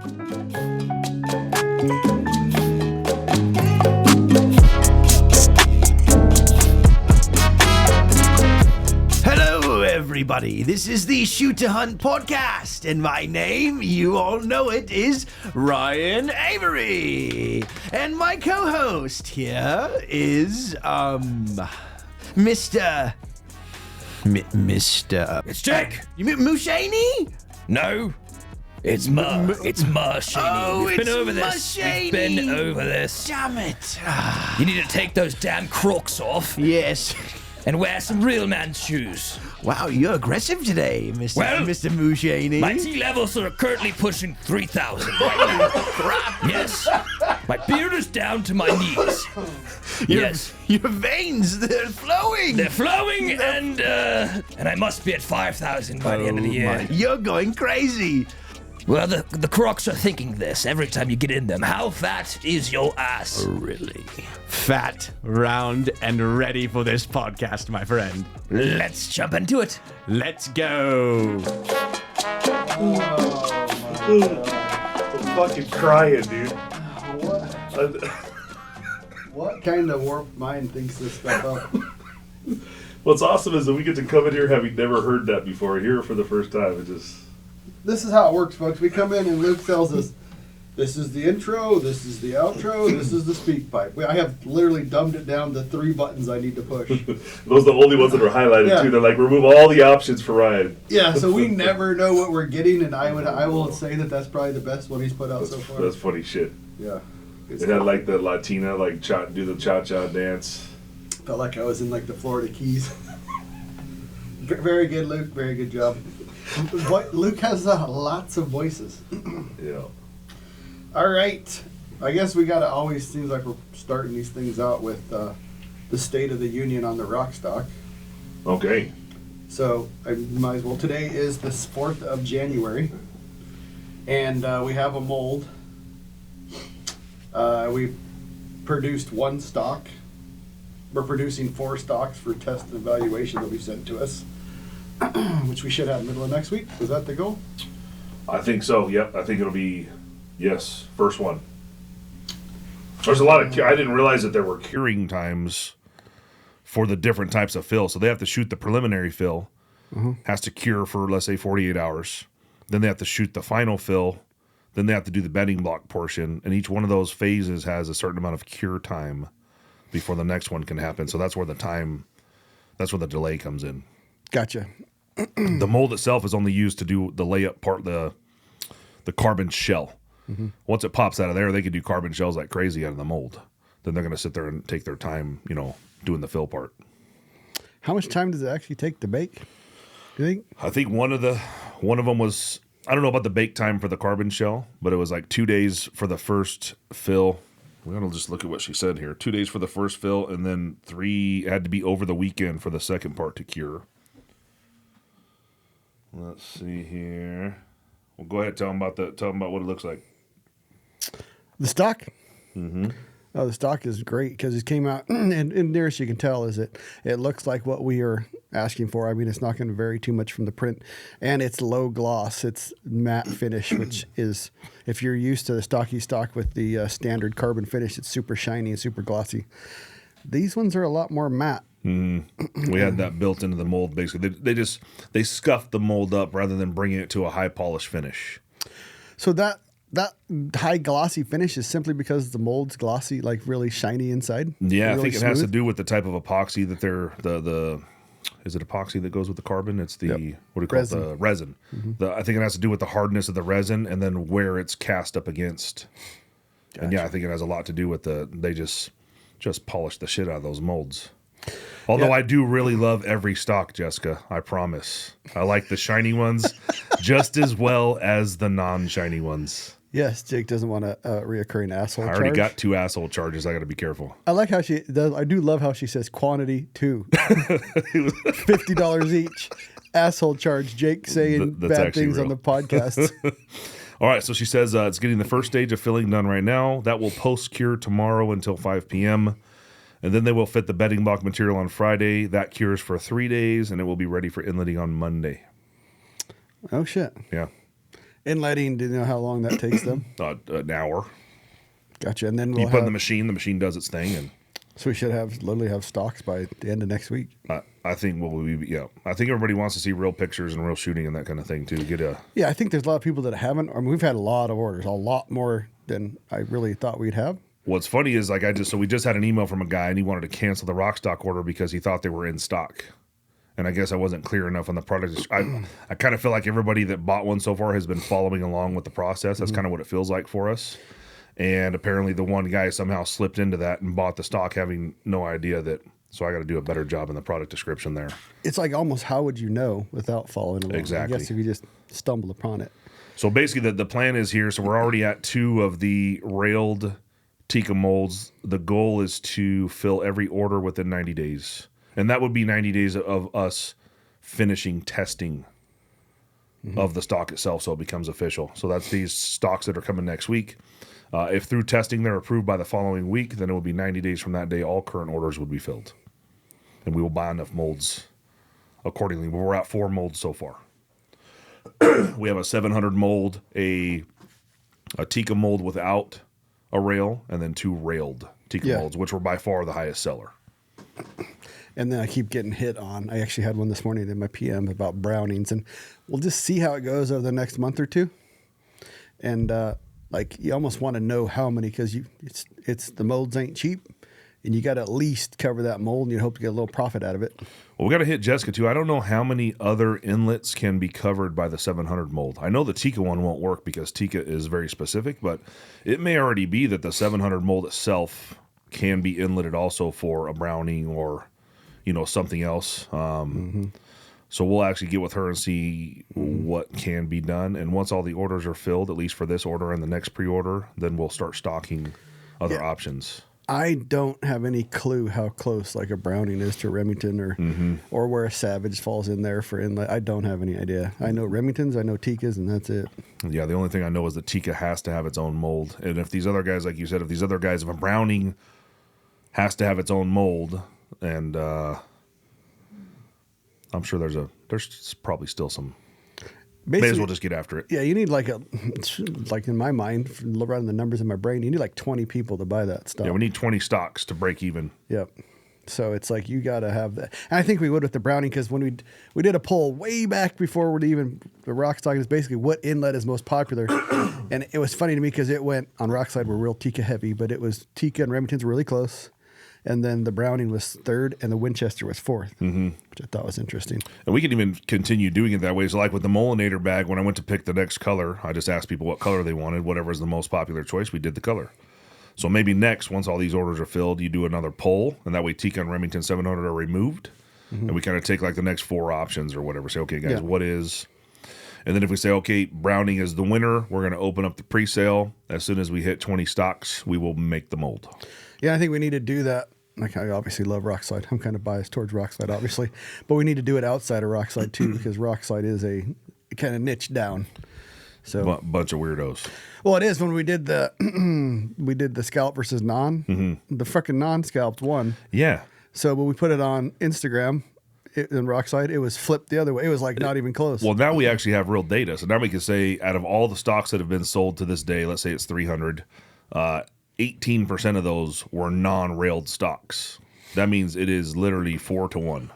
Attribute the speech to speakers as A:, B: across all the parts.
A: Hello, everybody. This is the Shoot to Hunt podcast, and my name, you all know it, is Ryan Avery. And my co-host here is, Mr.
B: It's Jake.
A: You mean Mushaney?
B: No, it's Mushaney.
A: Oh,
B: We've
A: it's
B: been over this. We've been over this.
A: Damn it.
B: You need to take those damn Crocs off
A: Yes.
B: and wear some real man's shoes.
A: Wow, you're aggressive today, Mr.
B: Well,
A: Mr. Mushaney.
B: My T levels are currently pushing 3,000 right now. Crap. Yes. My beard is down to my knees. Yes.
A: Your veins, they're flowing.
B: They're flowing, and I must be at 5,000 by the end of the year.
A: You're going crazy.
B: Well, the Crocs are thinking this every time you get in them. How fat is your ass?
A: Really?
C: Fat, round, and ready for this podcast, my friend.
B: Let's jump into it.
C: Let's go.
D: I'm fucking crying, dude.
E: What kind of warped mind thinks this stuff up?
D: What's awesome is that we get to come in here having never heard that before. Hear it for the first time. It just...
E: This is how it works, folks. We come in and Luke tells us, this is the intro, this is the outro, this is the speak pipe. I have literally dumbed it down to 3 buttons I need to push.
D: Those are the only ones that are highlighted,
E: Yeah.
D: too. They're like, remove all the options for Ryan.
E: Yeah, so we never know what we're getting, and I will say that that's probably the best one he's put out so far.
D: That's funny shit.
E: Yeah.
D: It had like the Latina, like do the cha-cha dance.
E: Felt like I was in like the Florida Keys. Very good, Luke. Very good job. Luke has lots of voices.
D: Yeah.
E: All right. I guess we gotta always seems like we're starting these things out with the State of the Union on the rock stock.
D: Okay.
E: So I might as well. Today is the 4th of January, and we have a mold. We produced 1 stock. We're producing 4 stocks for test and evaluation that we sent to us, which we should have middle of next week. Is that the goal?
D: I think so. Yep. I think it'll be, yes, first one. There's a lot of, I didn't realize that there were curing times for the different types of fill. So they have to shoot the preliminary fill, has to cure for, let's say, 48 hours. Then they have to shoot the final fill. Then they have to do the bedding block portion. And each one of those phases has a certain amount of cure time before the next one can happen. So that's where that's where the delay comes in.
E: Gotcha.
D: The mold itself is only used to do the layup part, the carbon shell. Mm-hmm. Once it pops out of there, they can do carbon shells like crazy out of the mold. Then they're going to sit there and take their time, doing the fill part.
E: How much time does it actually take to bake? Do you think?
D: I think one of them was, I don't know about the bake time for the carbon shell, but it was like 2 days for the first fill. We're going to just look at what she said here. 2 days for the first fill, and then 3 had to be over the weekend for the second part to cure. Let's see here. Well, go ahead. Tell them about what it looks like.
E: The stock?
D: Mm-hmm.
E: Oh, the stock is great because it came out, and nearest you can tell is it looks like what we are asking for. I mean, it's not going to vary too much from the print, and it's low gloss. It's matte finish, which is, if you're used to the stocky stock with the standard carbon finish, it's super shiny and super glossy. These ones are a lot more matte.
D: Mm-hmm. We had that built into the mold, basically. They scuffed the mold up rather than bringing it to a high polish finish.
E: So that high glossy finish is simply because the mold's glossy, like really shiny inside.
D: Yeah,
E: really
D: I think it
E: smooth.
D: has to do with the type of epoxy that they're is it epoxy that goes with the carbon? It's the what do you call
E: resin.
D: it? The resin.
E: Mm-hmm.
D: I think it has to do with the hardness of the resin and then where it's cast up against. Gotcha. And yeah, I think it has a lot to do with they just polish the shit out of those molds. Although I do really love every stock, Jessica, I promise. I like the shiny ones just as well as the non-shiny ones.
E: Yes, Jake doesn't want a reoccurring asshole
D: I
E: charge.
D: already got 2 asshole charges. I got to be careful.
E: I like how she does. I do love how she says quantity 2. $50 each. Asshole charge. Jake saying bad things on the podcast.
D: All right, so she says it's getting the first stage of filling done right now. That will post-cure tomorrow until 5 p.m., and then they will fit the bedding block material on Friday. That cures for 3 days, and it will be ready for inletting on Monday.
E: Oh, shit.
D: Yeah.
E: Inletting, do you know how long that takes them?
D: An hour.
E: Gotcha. And then
D: You
E: we'll
D: put in
E: have,
D: the machine does its thing, and
E: so we should literally have stocks by the end of next week.
D: I think I think everybody wants to see real pictures and real shooting and that kind of thing too.
E: Yeah, I think there's a lot of people that haven't. I mean, we've had a lot of orders, a lot more than I really thought we'd have.
D: What's funny is we just had an email from a guy and he wanted to cancel the rock stock order because he thought they were in stock. And I guess I wasn't clear enough on the product. I kind of feel like everybody that bought one so far has been following along with the process. That's kind of what it feels like for us. And apparently the one guy somehow slipped into that and bought the stock having no idea that. So I got to do a better job in the product description there.
E: It's like almost how would you know without following along?
D: Exactly.
E: I guess if you just stumble upon it.
D: So basically the plan is here. So we're already at 2 of the railed Tikka molds. The goal is to fill every order within 90 days. And that would be 90 days of us finishing testing of the stock itself so it becomes official. So that's these stocks that are coming next week. If through testing they're approved by the following week, then it will be 90 days from that day. All current orders would be filled. And we will buy enough molds accordingly. But we're at 4 molds so far. We have a 700 mold, a Tikka mold without a rail, and then 2 railed Tikka molds, which were by far the highest seller.
E: And then I keep getting hit on. I actually had one this morning in my PM about brownings, and we'll just see how it goes over the next month or two. And like you almost want to know how many because it's the molds ain't cheap, and you got to at least cover that mold, and you hope to get a little profit out of it.
D: Well, we got to hit Jessica too. I don't know how many other inlets can be covered by the 700 mold. I know the Tikka one won't work because Tikka is very specific, but it may already be that the 700 mold itself can be inletted also for a browning or something else. So we'll actually get with her and see what can be done. And once all the orders are filled, at least for this order and the next pre-order, then we'll start stocking other options.
E: I don't have any clue how close like a browning is to Remington or where a Savage falls in there for inlet. I don't have any idea. I know Remingtons, I know Tikkas, and that's it.
D: Yeah, the only thing I know is that Tikka has to have its own mold. And if these other guys, like you said, if a browning has to have its own mold, and I'm sure there's probably still some. Basically, may as well just get after it.
E: Yeah, you need like in my mind, running the numbers in my brain, you need like 20 people to buy that stuff.
D: Yeah, we need 20 stocks to break even.
E: Yep. So it's like you got to have that. And I think we would with the browning because when we did a poll way back before the rock stock is basically what inlet is most popular. And it was funny to me because it went on rock side, we're real Tikka heavy, but it was Tikka and Remington's were really close. And then the Browning was 3rd, and the Winchester was 4th, which I thought was interesting.
D: And we can even continue doing it that way. So like with the Molinator bag, when I went to pick the next color, I just asked people what color they wanted. Whatever is the most popular choice, we did the color. So maybe next, once all these orders are filled, you do another poll, and that way Tikka and Remington 700 are removed. And we kind of take like the next 4 options or whatever. Say, okay, guys, what is... And then if we say, okay, Browning is the winner, we're going to open up the pre-sale. As soon as we hit 20 stocks, we will make the mold.
E: Yeah, I think we need to do that. Like I obviously love Rockslide. I'm kind of biased towards Rockslide, obviously, but we need to do it outside of Rockslide too because Rockslide is a kind of niche down. So
D: bunch of weirdos.
E: Well, it is when we did the scalp versus non. The freaking non scalped won.
D: Yeah.
E: So when we put it on Instagram in Rockslide, it was flipped the other way. It was like not even close.
D: Well, now we actually have real data. So now we can say out of all the stocks that have been sold to this day, let's say it's 300. 18% of those were non-railed stocks. That means it is literally 4 to 1.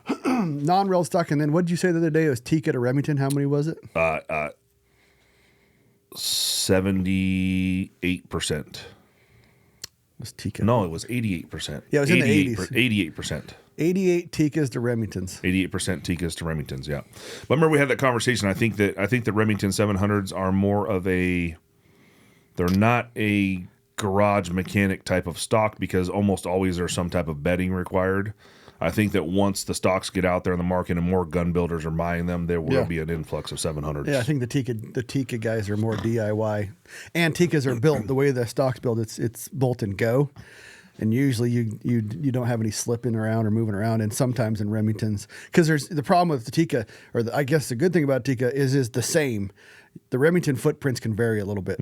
E: Non-railed stock. And then what did you say the other day? It was Tikka to Remington. How many was it?
D: 78%.
E: Was Tikka?
D: No, it was 88%.
E: Yeah, it was in the 80s.
D: 88%.
E: 88 Tikkas to Remingtons.
D: 88% Tikkas to Remingtons, yeah. But remember we had that conversation. I think the Remington 700s are more of they're not a garage mechanic type of stock because almost always there's some type of bedding required. I think that once the stocks get out there in the market and more gun builders are buying them, there will be an influx of 700s.
E: Yeah, I think the Tikka guys are more DIY, and Tikkas are built the way the stock's built. It's bolt and go, and usually you don't have any slipping around or moving around. And sometimes in Remingtons, because there's the problem with the Tikka, I guess the good thing about Tikka is the same. The Remington footprints can vary a little bit,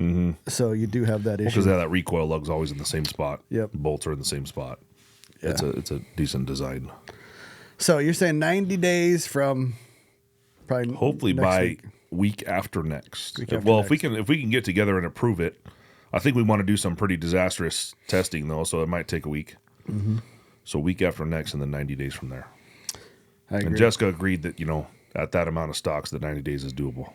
E: so you do have that issue.
D: Because that recoil lug's always in the same spot.
E: Yep,
D: bolts are in the same spot. Yeah. It's a decent design.
E: So you're saying 90 days from probably
D: hopefully by
E: week.
D: week after next.
E: Week after
D: Well,
E: next.
D: if we can get together and approve it, I think we want to do some pretty disastrous testing though, so it might take a week.
E: Mm-hmm.
D: So week after next, and then 90 days from there.
E: I agree.
D: And Jessica agreed that at that amount of stocks, the 90 days is doable.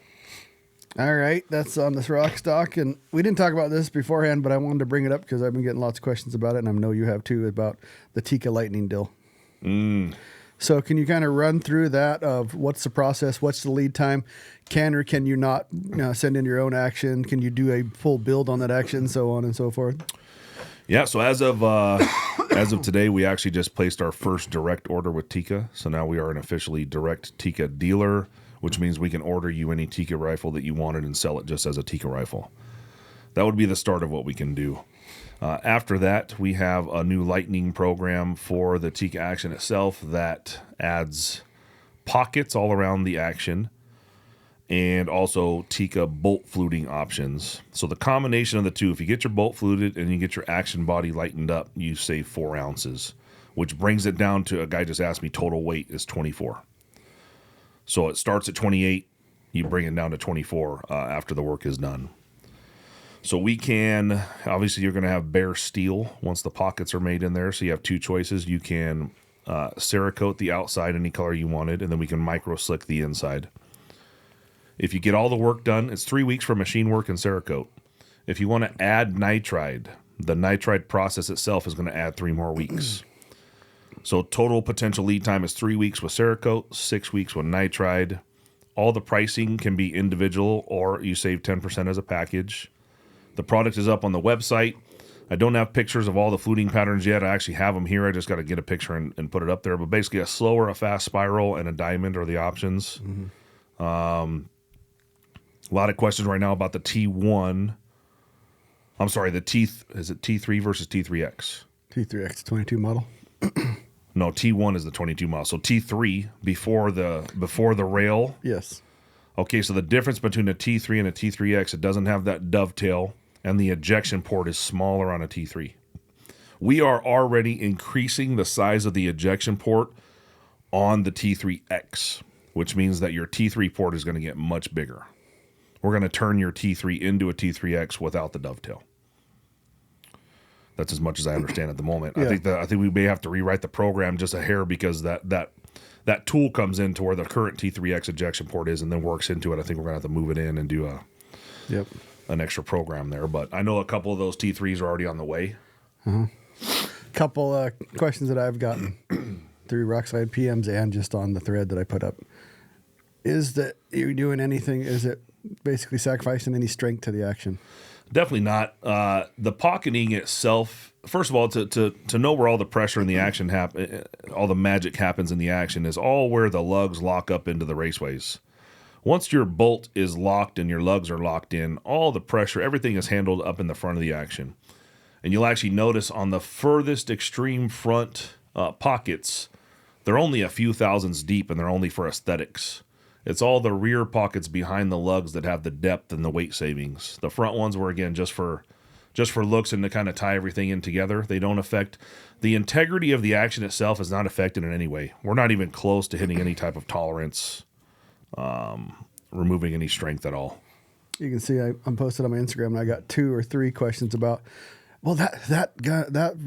E: All right, that's on this rock stock, and we didn't talk about this beforehand, but I wanted to bring it up because I've been getting lots of questions about it, and I know you have too, about the Tikka lightning dill. So can you kind of run through that of what's the process, what's the lead time, can or can you not send in your own action, can you do a full build on that action, so on and so forth?
D: Yeah, so as of today, we actually just placed our first direct order with Tikka. So now we are an officially direct Tikka dealer, which means we can order you any Tikka rifle that you wanted and sell it just as a Tikka rifle. That would be the start of what we can do. After that, we have a new lightning program for the Tikka action itself that adds pockets all around the action and also Tikka bolt fluting options. So the combination of the two, if you get your bolt fluted and you get your action body lightened up, you save 4 ounces, which brings it down to, a guy just asked me, total weight is 24. So it starts at 28, you bring it down to 24 after the work is done. So we can, obviously you're going to have bare steel once the pockets are made in there. So you have 2 choices. You can Cerakote the outside any color you wanted, and then we can micro slick the inside. If you get all the work done, it's 3 weeks for machine work and Cerakote. If you want to add nitride, the nitride process itself is going to add 3 more weeks. So total potential lead time is 3 weeks with Cerakote, 6 weeks with nitride. All the pricing can be individual, or you save 10% as a package. The product is up on the website. I don't have pictures of all the fluting patterns yet. I actually have them here. I just got to get a picture and put it up there. But basically a slower, a fast spiral, and a diamond are the options. Mm-hmm. A lot of questions right now about the T1. I'm sorry, is it T3 versus T3X?
E: T3X 22 model.
D: No, T1 is the 22 model. So T3 before the rail.
E: Yes.
D: Okay, so the difference between a T3 and a T3X, it doesn't have that dovetail, and the ejection port is smaller on a T3. We are already increasing the size of the ejection port on the T3X, which means that your T3 port is going to get much bigger. We're going to turn your T3 into a T3X without the dovetail. That's as much as I understand at the moment.
E: Yeah.
D: I think we may have to rewrite the program just a hair because that tool comes into where the current T3X ejection port is and then works into it. I think we're going to have to move it in and do an extra program there. But I know a couple of those T3s are already on the way.
E: Couple questions that I've gotten through Rockside PMs and just on the thread that I put up. Is that you doing anything? Is it basically sacrificing any strength to the action?
D: Definitely not. The pocketing itself, first of all, to know where all the pressure in the action all the magic happens in the action is all where the lugs lock up into the raceways. Once your bolt is locked and your lugs are locked in, all the pressure, everything is handled up in the front of the action. And you'll actually notice on the furthest extreme front pockets, they're only a few thousands deep and they're only for aesthetics. It's all the rear pockets behind the lugs that have the depth and the weight savings. The front ones were, again, just for looks and to kind of tie everything in together. They don't affect the integrity of the action itself is not affected in any way. We're not even close to hitting any type of tolerance, removing any strength at all.
E: You can see I'm posted on my Instagram and I got 2 or 3 questions about, well, that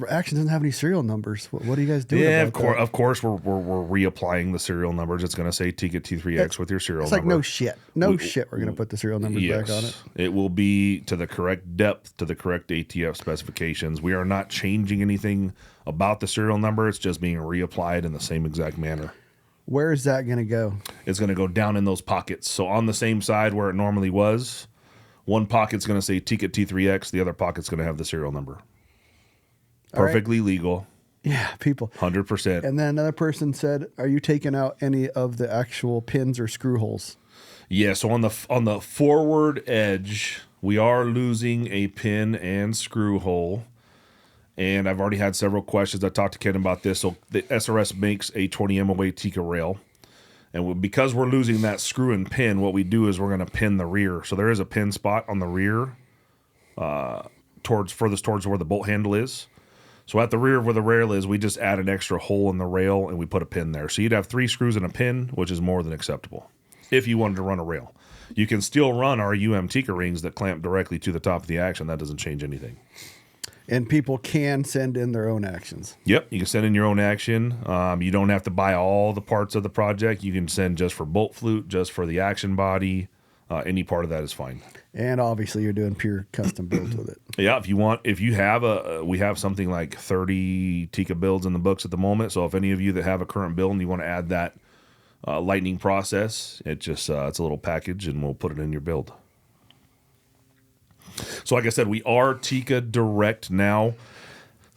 E: action doesn't have any serial numbers. What are you guys doing?
D: Yeah,
E: about that?
D: of course, we're reapplying the serial numbers. It's going to say Tikka T3X with your serial
E: It's
D: number.
E: like no shit. We're going to put the serial numbers back on it.
D: It will be to the correct depth, to the correct ATF specifications. We are not changing anything about the serial number. It's just being reapplied in the same exact manner.
E: Where is that going to go?
D: It's going to go down in those pockets. So on the same side where it normally was, one pocket's going to say Tikka T3X, the other pocket's going to have the serial number. Perfectly legal.
E: Yeah, people.
D: 100%.
E: And then another person said, are you taking out any of the actual pins or screw holes?
D: Yeah, so on the forward edge, we are losing a pin and screw hole. And I've already had several questions. I talked to Ken about this. So the SRS makes a 20 MOA Tikka rail. And because we're losing that screw and pin, what we do is we're going to pin the rear. So there is a pin spot on the rear furthest towards where the bolt handle is. So at the rear of where the rail is, we just add an extra hole in the rail and we put a pin there. So you'd have 3 screws and a pin, which is more than acceptable if you wanted to run a rail. You can still run our Tikka rings that clamp directly to the top of the action. That doesn't change anything.
E: And people can send in their own actions.
D: Yep, you can send in your own action. You don't have to buy all the parts of the project. You can send just for bolt flute, just for the action body. Any part of that is fine.
E: And obviously, you're doing pure custom builds with it.
D: Yeah, if you have we have something like 30 Tikka builds in the books at the moment. So if any of you that have a current build and you want to add that lightning process, it's a little package, and we'll put it in your build. So like I said, we are Tikka direct now.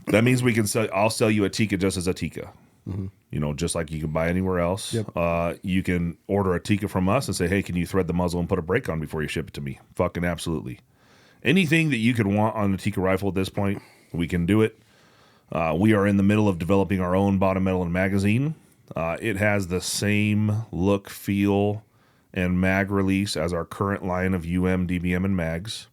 D: That means we can I'll sell you a Tikka just as a Tikka. Mm-hmm. Just like you can buy anywhere else. Yep. You can order a Tikka from us and say, hey, can you thread the muzzle and put a brake on before you ship it to me? Fucking absolutely. Anything that you could want on the Tikka rifle at this point, we can do it. We are in the middle of developing our own bottom metal and magazine. It has the same look, feel, and mag release as our current line of DBM, and mags.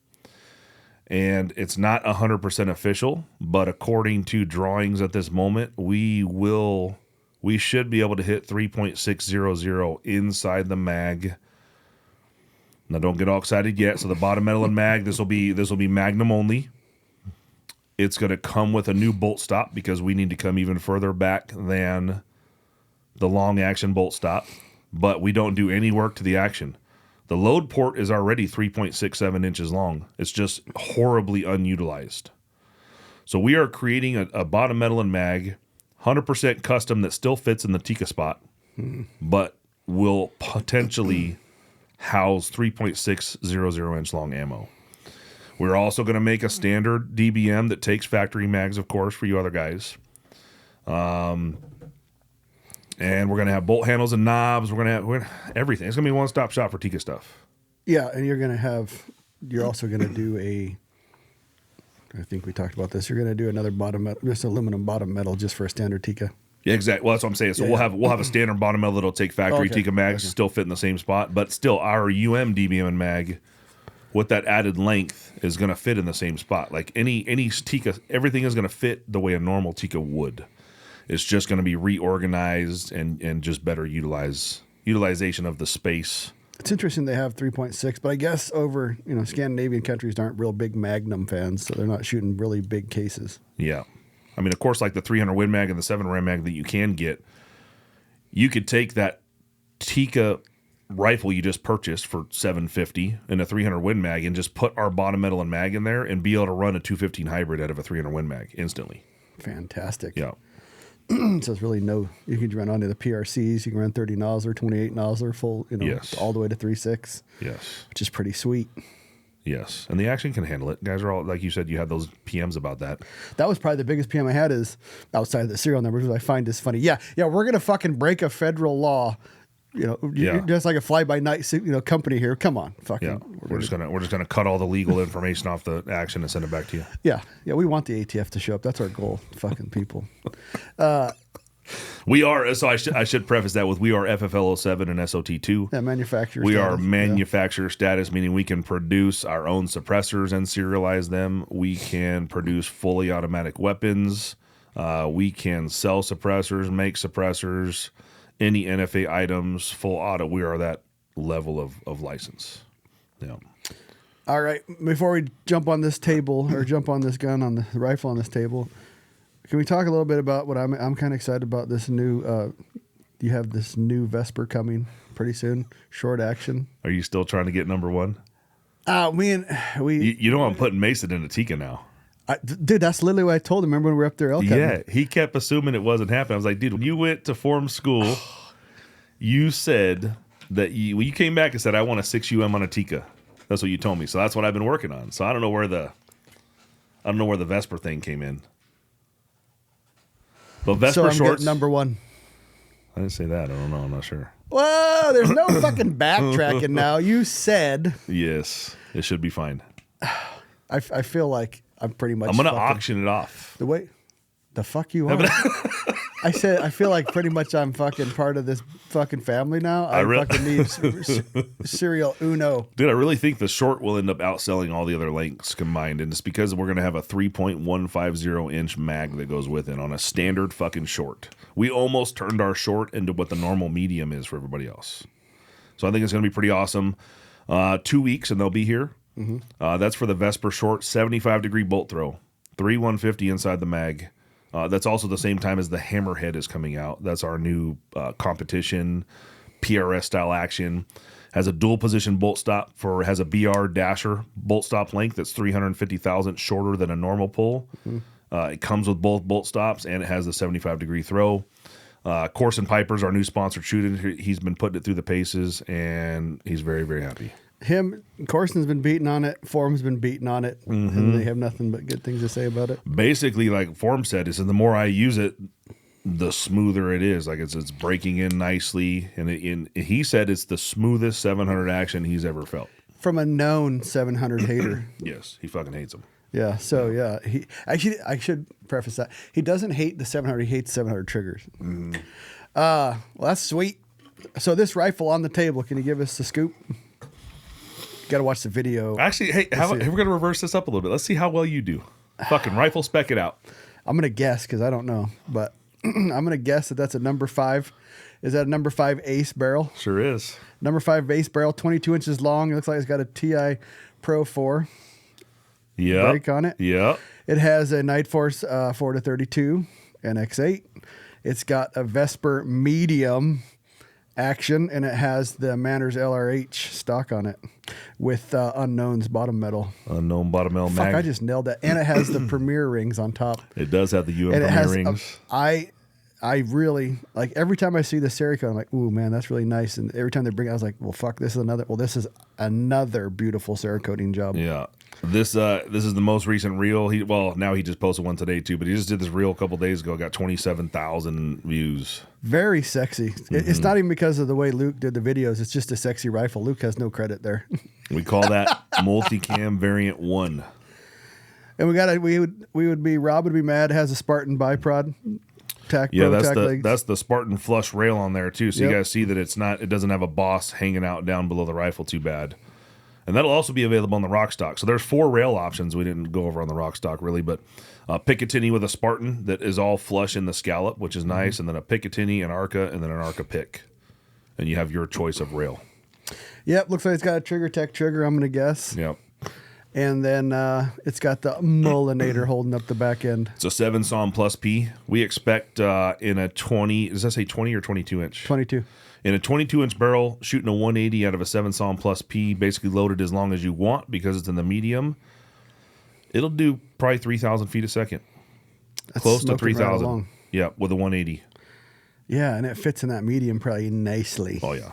D: And it's not 100% official, but according to drawings at this moment, we should be able to hit 3.600 inside the mag. Now, don't get all excited yet. So the bottom metal and mag, this will be Magnum only. It's going to come with a new bolt stop because we need to come even further back than the long action bolt stop. But we don't do any work to the action. The load port is already 3.67 inches long. It's just horribly unutilized. So we are creating a bottom metal and mag, 100% custom that still fits in the Tikka spot, but will potentially house 3.600 inch long ammo. We're also going to make a standard DBM that takes factory mags, of course, for you other guys. And we're going to have bolt handles and knobs. We're going to have everything. It's going to be a one-stop shop for Tikka stuff.
E: Yeah, and you're also going to do I think we talked about this. You're going to do another bottom metal, just aluminum bottom metal just for a standard Tikka.
D: Yeah, exactly. Well, that's what I'm saying. So we'll have a standard bottom metal that'll take factory Tikka mags, still fit in the same spot, but still our DBM and mag with that added length is going to fit in the same spot. Like any Tikka, everything is going to fit the way a normal Tikka would. It's just going to be reorganized and just better utilization of the space.
E: It's interesting they have 3.6, but I guess over Scandinavian countries aren't real big Magnum fans, so they're not shooting really big cases.
D: Yeah, I mean, of course, like the 300 Win Mag and the 7 Ram Mag that you can get, you could take that Tikka rifle you just purchased for $750 and a 300 Win Mag and just put our bottom metal and mag in there and be able to run a 215 hybrid out of a 300 Win Mag instantly.
E: Fantastic.
D: Yeah.
E: So it's really you can run onto the PRCs, you can run 30 nozzler, 28 nozzler, full,
D: yes,
E: all the way to 3.6.
D: Yes.
E: Which is pretty sweet.
D: Yes. And the action can handle it. Guys are all, like you said, you had those PMs about that.
E: That was probably the biggest PM I had is outside of the serial numbers, which I find is funny. Yeah, we're going to fucking break a federal law. You're just like a fly-by-night, company here. Come on, fucking.
D: Yeah, we're just gonna cut all the legal information off the action and send it back to you.
E: Yeah. We want the ATF to show up. That's our goal, fucking people.
D: We are. So I should preface that with we are FFL 07 and SOT2.
E: Yeah, manufacturer.
D: We are manufacturer status, meaning we can produce our own suppressors and serialize them. We can produce fully automatic weapons. We can sell suppressors, make suppressors. Any NFA items, full auto, we are that level of license. Yeah.
E: All right. Before we jump on this table or jump on this gun on the rifle on this table, can we talk a little bit about what I'm kind of excited about? This new, you have this new Vesper coming pretty soon, short action.
D: Are you still trying to get number one?
E: We.
D: You know I'm putting Mason into Tikka now.
E: Dude, that's literally what I told him. Remember when we were up there elk hunting?
D: Yeah, he kept assuming it wasn't happening. I was like, dude, when you went to form school, you said that you came back and said, I want a 6 on a Tikka. That's what you told me. So that's what I've been working on. So I don't know where the Vesper thing came in. But Vesper shorts,
E: number one.
D: I didn't say that. I don't know. I'm not sure.
E: Whoa, there's no fucking backtracking now. You said.
D: Yes, it should be fine.
E: I feel like I'm pretty much.
D: I'm going to auction it off.
E: The way the fuck you are. I said I feel like pretty much I'm fucking part of this fucking family now. I fucking need serial uno.
D: Dude, I really think the short will end up outselling all the other lengths combined, and it's because we're going to have a 3.150 inch mag that goes with it on a standard fucking short. We almost turned our short into what the normal medium is for everybody else. So I think it's going to be pretty awesome. 2 weeks, and they'll be here. That's for the Vesper short 75-degree bolt throw, 3 150 inside the mag. That's also the same time as the Hammerhead is coming out. That's our new competition PRS style action. Has a dual position bolt stop has a BR dasher bolt stop length that's 350 thousandths shorter than a normal pull. It comes with both bolt stops, and it has the 75-degree throw. Corson Piper's our new sponsored shooter. He's been putting it through the paces, and he's very, very happy.
E: Corson's been beating on it. Form's been beating on it, and they have nothing but good things to say about it.
D: Basically, like Form said, is the more I use it, the smoother it is. Like it's breaking in nicely, and he said it's the smoothest 700 action he's ever felt.
E: From a known 700 hater.
D: Yes, he fucking hates them.
E: Yeah. So he actually, I should preface that he doesn't hate the 700. He hates 700 triggers. Well, that's sweet. So this rifle on the table, can you give us the scoop? Got to watch the video.
D: Actually, hey, we're going to reverse this up a little bit. Let's see how well you do. Fucking rifle spec it out.
E: I'm going to guess because I don't know, but I'm going to guess that that's a number 5. Is that a number 5 ace barrel?
D: Sure is.
E: Number 5 ace barrel, 22 inches long. It looks like it's got a TI Pro 4 brake on it.
D: Yeah.
E: It has a Night Force 4-32 NX8. It's got a Vesper medium action, and it has the Manners LRH stock on it with Unknown's bottom metal.
D: Unknown bottom metal mag.
E: Fuck, I just nailed that. And it has the Premier rings on top.
D: It does have the UM
E: And it
D: Premier
E: has
D: rings.
E: I really, like, every time I see the Cerakote, I'm like, ooh, man, that's really nice. And every time they bring it, I was like, well, fuck, this is another beautiful Cerakoting job.
D: Yeah. This is the most recent reel. Now he just posted one today too, but he just did this reel a couple days ago. Got 27,000 views.
E: Very sexy. It's not even because of the way Luke did the videos. It's just a sexy rifle. Luke has no credit there.
D: We call that multicam variant 1.
E: And Rob would be mad. It has a Spartan biprod.
D: That's the Spartan flush rail on there too. So
E: Yep.
D: you guys see that it doesn't have a boss hanging out down below the rifle too bad. And that'll also be available on the rock stock. So there's 4 rail options we didn't go over on the rock stock really, but Picatinny with a Spartan that is all flush in the scallop, which is nice, and then a Picatinny, an Arca, and then an Arca pick. And you have your choice of rail.
E: Yep, looks like it's got a Trigger Tech trigger, I'm going to guess.
D: Yep.
E: And then it's got the mullinator holding up the back end.
D: It's a 7 SAUM plus P. We expect in a 20, does that say 20 or 22 inch?
E: 22.
D: In a 22-inch barrel, shooting a 180 out of a 7 SAUM plus P, basically loaded as long as you want because it's in the medium, it'll do probably 3,000 feet a second.
E: That's
D: Close to
E: smoking right
D: 3,000.
E: along.
D: Yeah, with a 180.
E: Yeah, and it fits in that medium probably nicely.
D: Oh, yeah.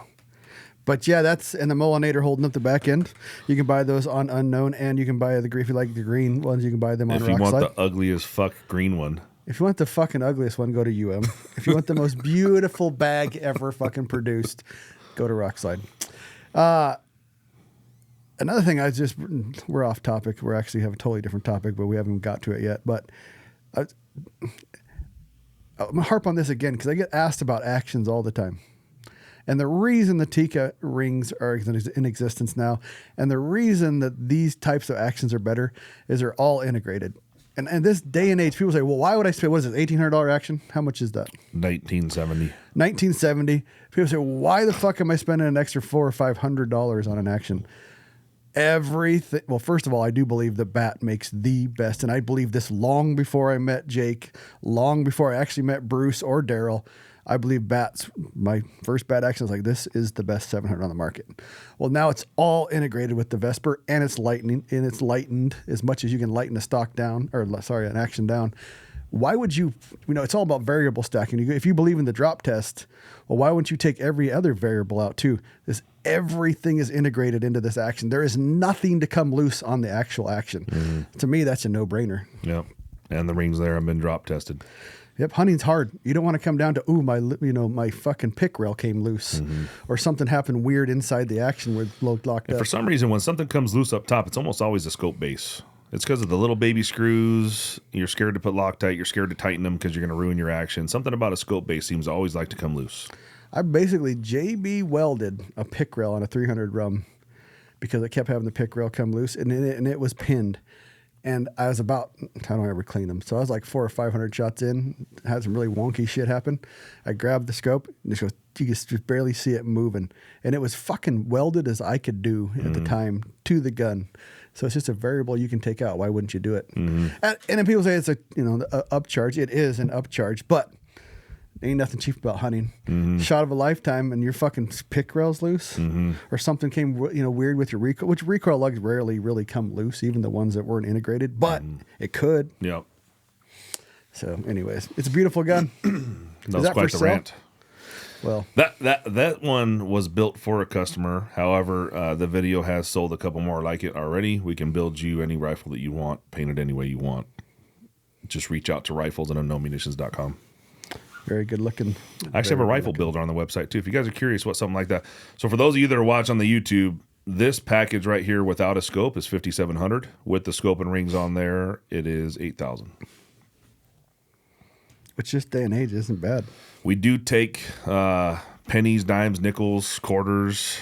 E: But yeah, and the mullinator holding up the back end. You can buy those on Unknown, and you can buy if you like the green ones, you can buy them on
D: If you
E: Rock
D: want
E: Slide.
D: the ugliest fuck green one.
E: If you want the fucking ugliest one, go to UM. If you want the most beautiful bag ever fucking produced, go to Rock Slide. Another thing, we're off topic. We're actually have a totally different topic, but we haven't got to it yet. But I'm going to harp on this again because I get asked about actions all the time. And the reason the Tikka rings are in existence now, and the reason that these types of actions are better is they're all integrated. And this day and age, people say, well, why would I spend, what is it, $1,800 action? How much is that?
D: 1970.
E: 1970. People say, why the fuck am I spending an extra $400 or $500 on an action? Everything. Well, first of all, I do believe that Bat makes the best. And I believe this long before I met Jake, long before I actually met Bruce or Daryl. I believe my first Bat action was like, this is the best 700 on the market. Well, now it's all integrated with the Vesper, and it's lightened as much as you can lighten a stock down, an action down. Why would you, it's all about variable stacking. If you believe in the drop test, well, why wouldn't you take every other variable out too? Everything is integrated into this action. There is nothing to come loose on the actual action. Mm-hmm. To me, that's a no-brainer.
D: Yep. And the rings there have been drop tested.
E: Yep, hunting's hard. You don't want to come down to, my fucking pick rail came loose, or something happened weird inside the action where it's locked up.
D: For some reason, when something comes loose up top, it's almost always a scope base. It's because of the little baby screws. You're scared to put Loctite. You're scared to tighten them because you're going to ruin your action. Something about a scope base seems to always like to come loose.
E: I basically JB welded a pick rail on a 300 rum because I kept having the pick rail come loose, and it was pinned. And I was I don't ever clean them. So I was like 400 or 500 shots in, had some really wonky shit happen. I grabbed the scope and just goes you just barely see it moving, and it was fucking welded as I could do at the time to the gun. So it's just a variable you can take out. Why wouldn't you do it? And then people say it's a upcharge. It is an upcharge, but ain't nothing cheap about hunting. Shot of a lifetime, and your fucking pick rail's loose, or something came weird with your recoil. Which recoil lugs rarely really come loose, even the ones that weren't integrated, but it could.
D: Yep.
E: So, anyways, it's a beautiful gun.
D: That was quite the rant.
E: Well,
D: that one was built for a customer. However, the video has sold a couple more like it already. We can build you any rifle that you want, paint it any way you want. Just reach out to rifles@unknownmunitions.com.
E: very good looking.
D: I actually have a rifle builder on the website too. If you guys are curious what something like that. So for those of you that are watching on the YouTube, this package right here without a scope is $5,700. With the scope and rings on there, it is $8,000.
E: Which this day and age isn't bad.
D: We do take pennies, dimes, nickels, quarters.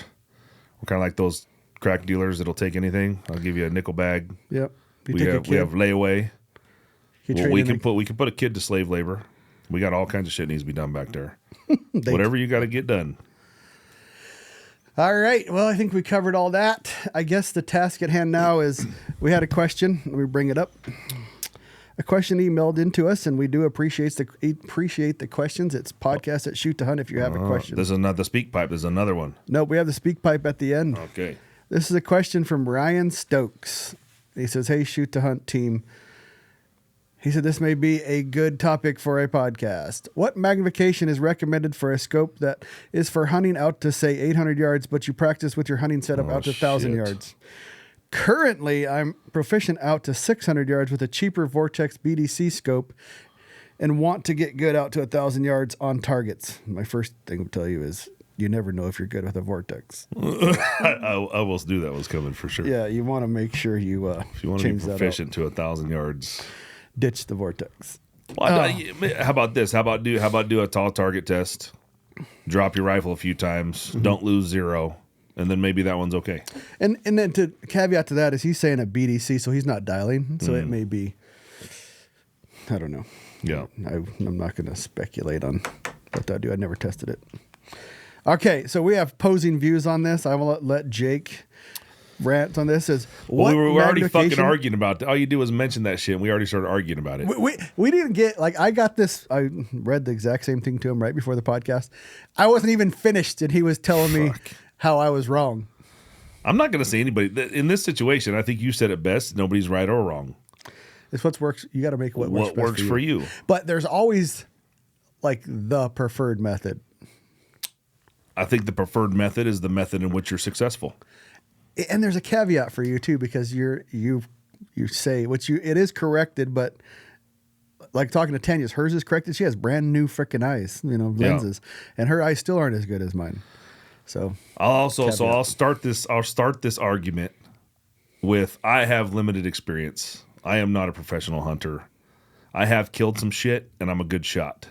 D: We're kind of like those crack dealers that'll take anything. I'll give you a nickel bag.
E: Yep.
D: We have layaway. Well, we can put a kid to slave labor. We got all kinds of shit needs to be done back there. Whatever you got to get done.
E: All right. Well, I think we covered all that. I guess the task at hand now is we had a question. Let me bring it up. A question emailed into us, and we do appreciate the questions. It's podcast@shoot2hunt if you have a question.
D: This is not the speak pipe. This is another one.
E: No, we have the speak pipe at the end.
D: Okay.
E: This is a question from Ryan Stokes. He says, "Hey, Shoot to Hunt team." He said, "This may be a good topic for a podcast. What magnification is recommended for a scope that is for hunting out to, say, 800 yards, but you practice with your hunting setup out to 1,000 yards? Currently, I'm proficient out to 600 yards with a cheaper Vortex BDC scope and want to get good out to 1,000 yards on targets." My first thing to tell you is you never know if you're good with a Vortex.
D: I almost knew that was coming for sure.
E: Yeah, you want to make sure you
D: if you want to be proficient to 1,000 yards,
E: ditch the Vortex.
D: Well, how about this? How about do a tall target test? Drop your rifle a few times. Don't lose 0. And then maybe that one's okay.
E: And then to caveat to that is he's saying a BDC, so he's not dialing. So it may be, I don't know.
D: Yeah.
E: I'm not going to speculate on what that do. I never tested it. Okay, so we have opposing views on this. I will let Jake rant on this.
D: We were already fucking arguing about it. All you do is mention that shit, and we already started arguing about it.
E: We didn't get, I got this, I read the exact same thing to him right before the podcast. I wasn't even finished, and he was telling me how I was wrong.
D: I'm not going to say anybody. In this situation, I think you said it best. Nobody's right or wrong.
E: It's what works. You got to make what works
D: for you.
E: But there's always like the preferred method.
D: I think the preferred method is the method in which you're successful.
E: And there's a caveat for you too, because you say it is corrected, but like talking to Tanya's, hers is corrected. She has brand new freaking eyes, lenses, and her eyes still aren't as good as mine. So
D: I'll start this argument with I have limited experience. I am not a professional hunter. I have killed some shit, and I'm a good shot.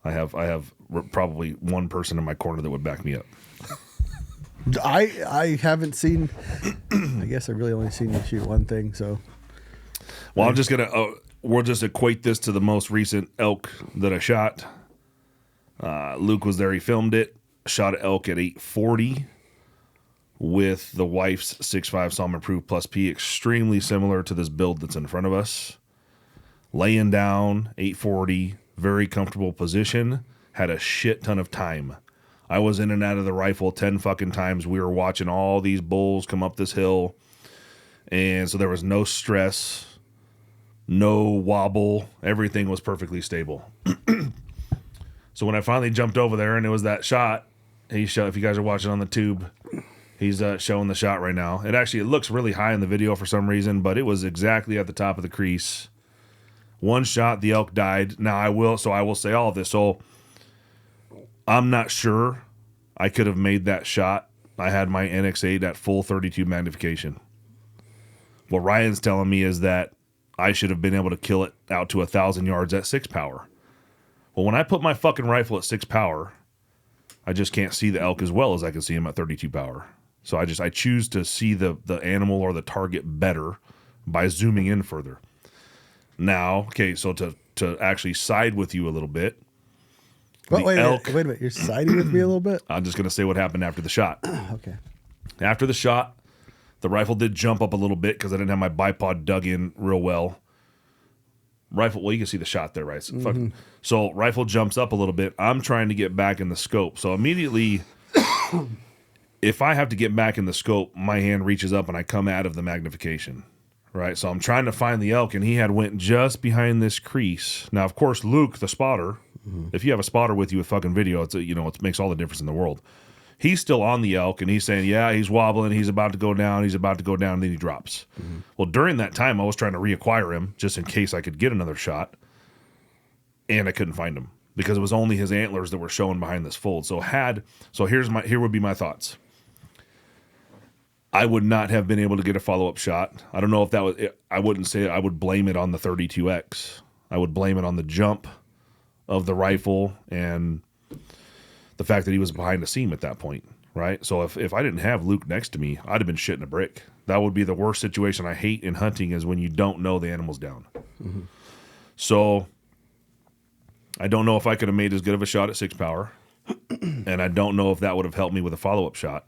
D: I have probably one person in my corner that would back me up.
E: I haven't seen. I guess I've really only seen you shoot one thing. So,
D: well, I'm just gonna we'll just equate this to the most recent elk that I shot. Luke was there. He filmed it. Shot an elk at 840 with the wife's 6.5 Salmon Proof Plus P, extremely similar to this build that's in front of us. Laying down, 840, very comfortable position. Had a shit ton of time. I was in and out of the rifle 10 fucking times. We were watching all these bulls come up this hill. And so there was no stress, no wobble. Everything was perfectly stable. So when I finally jumped over there and it was that shot, if you guys are watching on the tube, he's showing the shot right now. It looks really high in the video for some reason, but it was exactly at the top of the crease. One shot, the elk died. Now I will say all of this. So I'm not sure I could have made that shot. I had my NX8 at full 32 magnification. What Ryan's telling me is that I should have been able to kill it out to 1,000 yards at 6 power. Well, when I put my fucking rifle at 6 power, I just can't see the elk as well as I can see him at 32 power. So I choose to see the animal or the target better by zooming in further. Now, okay, so to actually side with you a little bit,
E: But wait
D: elk.
E: a minute. You're siding with me a little bit?
D: I'm just going to say what happened after the shot.
E: Okay.
D: After the shot, the rifle did jump up a little bit because I didn't have my bipod dug in real well. Rifle, well, you can see the shot there, right? So rifle jumps up a little bit. I'm trying to get back in the scope. So immediately, if I have to get back in the scope, my hand reaches up and I come out of the magnification, right? So I'm trying to find the elk, and he had went just behind this crease. Now, of course, Luke, the spotter, if you have a spotter with you with fucking video, it makes all the difference in the world. He's still on the elk, and he's saying, yeah, he's wobbling, he's about to go down, and then he drops. Well, during that time, I was trying to reacquire him just in case I could get another shot, and I couldn't find him because it was only his antlers that were showing behind this fold. So here would be my thoughts. I would not have been able to get a follow-up shot. I don't know if that was it. I wouldn't say it. I would blame it on the 32X. I would blame it on the jump of the rifle and the fact that he was behind the seam at that point, right? So if I didn't have Luke next to me, I'd have been shitting a brick. That would be the worst situation I hate in hunting, is when you don't know the animal's down. So I don't know if I could have made as good of a shot at 6 power, and I don't know if that would have helped me with a follow-up shot.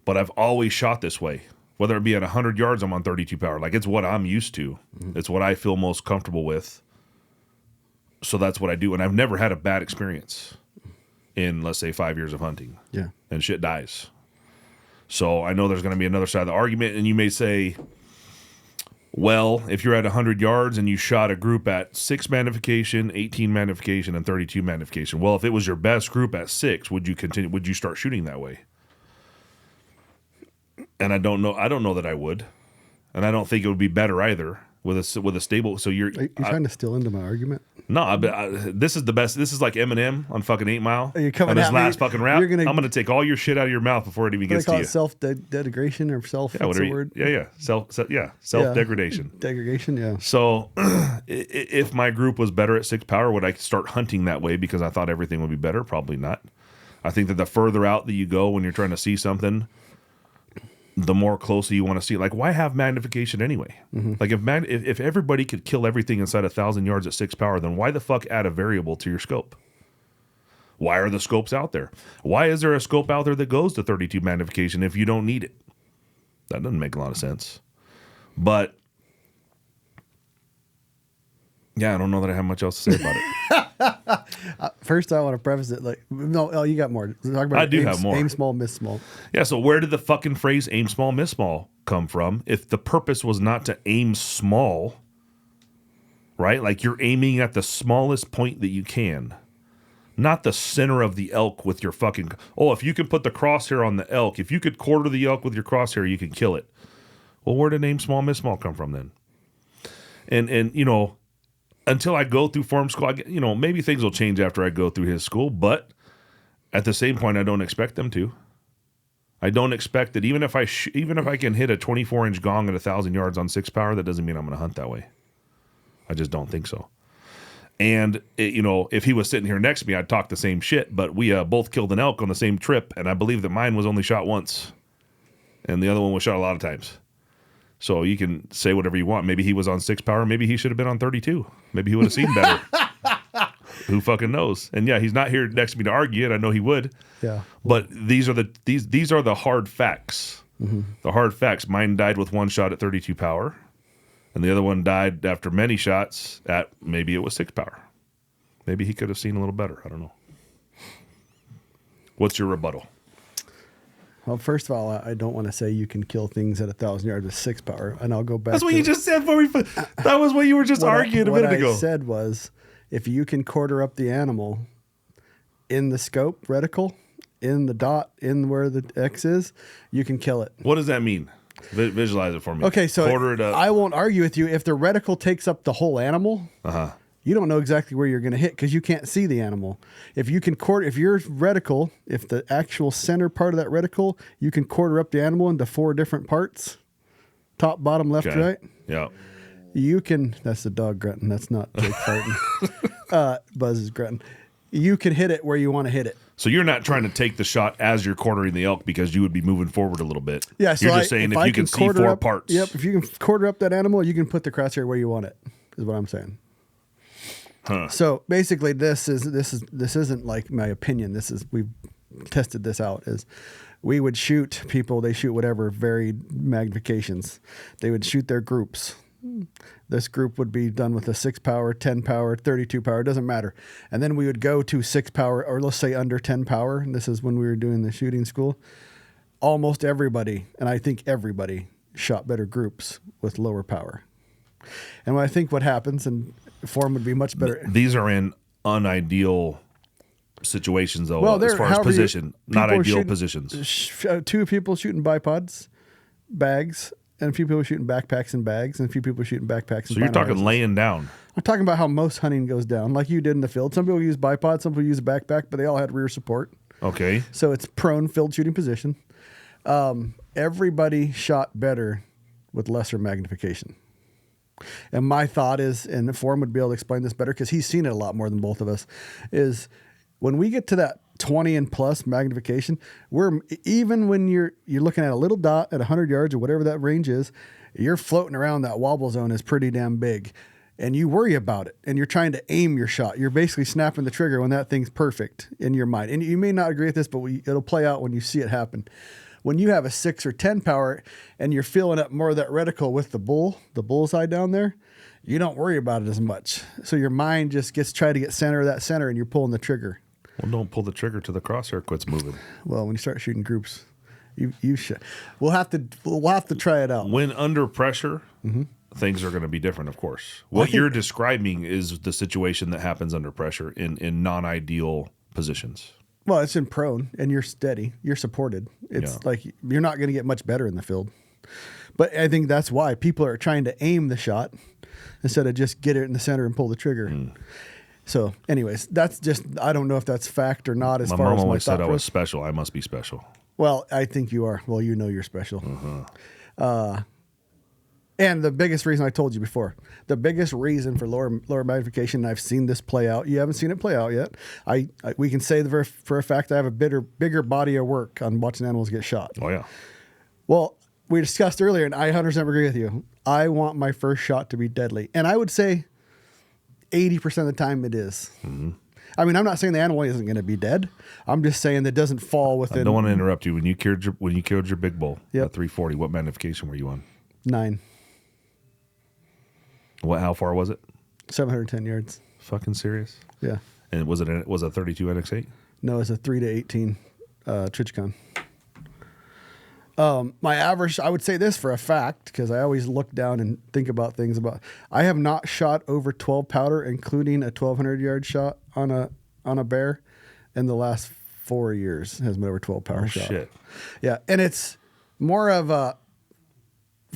D: But I've always shot this way. Whether it be at 100 yards, I'm on 32 power. Like, it's what I'm used to. It's what I feel most comfortable with. So that's what I do. And I've never had a bad experience in, let's say, 5 years of hunting.
E: Yeah.
D: And shit dies. So I know there's going to be another side of the argument, and you may say, well, if you're at 100 yards and you shot a group at 6 magnification, 18 magnification, and 32 magnification, well, if it was your best group at 6, would you start shooting that way? And I don't know that I would. And I don't think it would be better either with a stable. So you're
E: trying to steal into my argument?
D: No, this is the best. This is like Eminem on fucking 8 Mile.
E: Are you coming
D: on his
E: at me?
D: last fucking rap.
E: You're gonna-
D: I'm going to take all your shit out of your mouth before it even gets to
E: Call
D: you.
E: it self-degradation or self.
D: Yeah,
E: what's
D: whatever.
E: the word?
D: Yeah. Self-degradation.
E: Degradation. Yeah.
D: So if my group was better at 6 power, would I start hunting that way because I thought everything would be better? Probably not. I think that the further out that you go when you're trying to see something, the more closely you want to see it. Like, why have magnification anyway? Like, if everybody could kill everything inside 1,000 yards at 6 power, then why the fuck add a variable to your scope? Why are the scopes out there? Why is there a scope out there that goes to 32 magnification if you don't need it? That doesn't make a lot of sense. But yeah, I don't know that I have much else to say about it.
E: First, I want to preface it you got more. Talk about
D: I do have more.
E: Aim small, miss small.
D: Yeah, so where did the fucking phrase aim small, miss small come from? If the purpose was not to aim small, right? Like, you're aiming at the smallest point that you can, not the center of the elk with your fucking... Oh, if you can put the crosshair on the elk, if you could quarter the elk with your crosshair, you can kill it. Well, where did aim small, miss small come from then? And you know... Until I go through farm school, maybe things will change after I go through his school, but at the same point, I don't expect them to. I don't expect that even if I can hit a 24-inch gong at 1,000 yards on 6 power, that doesn't mean I'm going to hunt that way. I just don't think so. And if he was sitting here next to me, I'd talk the same shit. But we both killed an elk on the same trip, and I believe that mine was only shot once, and the other one was shot a lot of times. So you can say whatever you want. Maybe he was on 6 power. Maybe he should have been on 32. Maybe he would have seen better. Who fucking knows? And yeah, he's not here next to me to argue it. I know he would.
E: Yeah.
D: But these are the hard facts. The hard facts. Mine died with 1 shot at 32 power, and the other one died after many shots at maybe it was 6 power. Maybe he could have seen a little better. I don't know. What's your rebuttal?
E: Well, first of all, I don't want to say you can kill things at 1,000 yards with 6 power, and I'll go back.
D: That's what you just said. That was what you were just arguing a minute ago.
E: What I said was, if you can quarter up the animal in the scope reticle, in the dot, in where the X is, you can kill it.
D: What does that mean? Visualize it for me.
E: Okay, so
D: quarter it up.
E: I won't argue with you. If the reticle takes up the whole animal, you don't know exactly where you're going to hit because you can't see the animal. If you can if your reticle, if the actual center part of that reticle, you can quarter up the animal into 4 different parts, top, bottom, left, right.
D: Yeah.
E: You can. That's the dog grunting. That's not Jake farting. Buzz is grunting. You can hit it where you want to hit it.
D: So you're not trying to take the shot as you're quartering the elk because you would be moving forward a little bit.
E: Yeah, so
D: you're just saying if you can see 4 parts.
E: Yep, if you can quarter up that animal, you can put the crosshair where you want it, is what I'm saying. So basically, this isn't like my opinion. We've tested this out. Is we would shoot people. They shoot whatever varied magnifications. They would shoot their groups. This group would be done with a 6 power, 10 power, 32 power. It doesn't matter. And then we would go to 6 power, or let's say under 10 power. And this is when we were doing the shooting school. Almost everybody, and I think everybody, shot better groups with lower power. And I think what happens, and form would be much better.
D: These are in unideal situations, though,
E: Well,
D: as far as position, not
E: people
D: ideal
E: shooting-
D: positions.
E: 2 people shooting bipods, bags, and a few people shooting backpacks and bags, and a few people shooting backpacks and
D: So you're talking
E: binoculars.
D: laying down.
E: I'm talking about how most hunting goes down, like you did in the field. Some people use bipods, some people use a backpack, but they all had rear support.
D: Okay.
E: So it's prone field shooting position. Everybody shot better with lesser magnification. And my thought is, and the Form would be able to explain this better because he's seen it a lot more than both of us, is when we get to that 20 and plus magnification, even when you're looking at a little dot at 100 yards or whatever that range is, you're floating around that wobble zone is pretty damn big. And you worry about it, and you're trying to aim your shot. You're basically snapping the trigger when that thing's perfect in your mind. And you may not agree with this, but it'll play out when you see it happen. When you have a 6 or 10 power and you're filling up more of that reticle with the bullseye down there, you don't worry about it as much. So your mind just try to get center of that center, and you're pulling the trigger.
D: Well, don't pull the trigger till the crosshair quits moving.
E: Well, when you start shooting groups, you should. We'll have to try it out.
D: When under pressure, things are going to be different, of course. What you're describing is the situation that happens under pressure in non-ideal positions.
E: Well, it's in prone, and you're steady. You're supported. It's like you're not going to get much better in the field. But I think that's why people are trying to aim the shot instead of just get it in the center and pull the trigger. So, anyways, that's just, I don't know if that's fact or not as
D: My
E: far
D: mom
E: as my
D: always said
E: thought
D: I was
E: process.
D: special. I must be special.
E: Well, I think you are. Well, you know you're special. And the biggest reason I told you before, the biggest reason for lower magnification, and I've seen this play out. You haven't seen it play out yet. We can say for a fact I have a bigger body of work on watching animals get shot.
D: Oh, yeah.
E: Well, we discussed earlier, and I 100% agree with you. I want my first shot to be deadly. And I would say 80% of the time it is. I mean, I'm not saying the animal isn't going to be dead. I'm just saying that doesn't fall within.
D: I don't want to interrupt you. When you killed your big bull
E: Yep.
D: at 340, what magnification were you on?
E: 9,
D: How far was it?
E: 710 yards.
D: Fucking serious?
E: Yeah.
D: And was it a 32 NX8?
E: No, it's a 3 to 18 Trichicon. My average, I would say this for a fact, because I always look down and think about things I have not shot over 12 powder, including a 1,200 yard shot on a bear in the last 4 years. Has been over 12 power shot.
D: Shit.
E: Yeah. And it's more of a,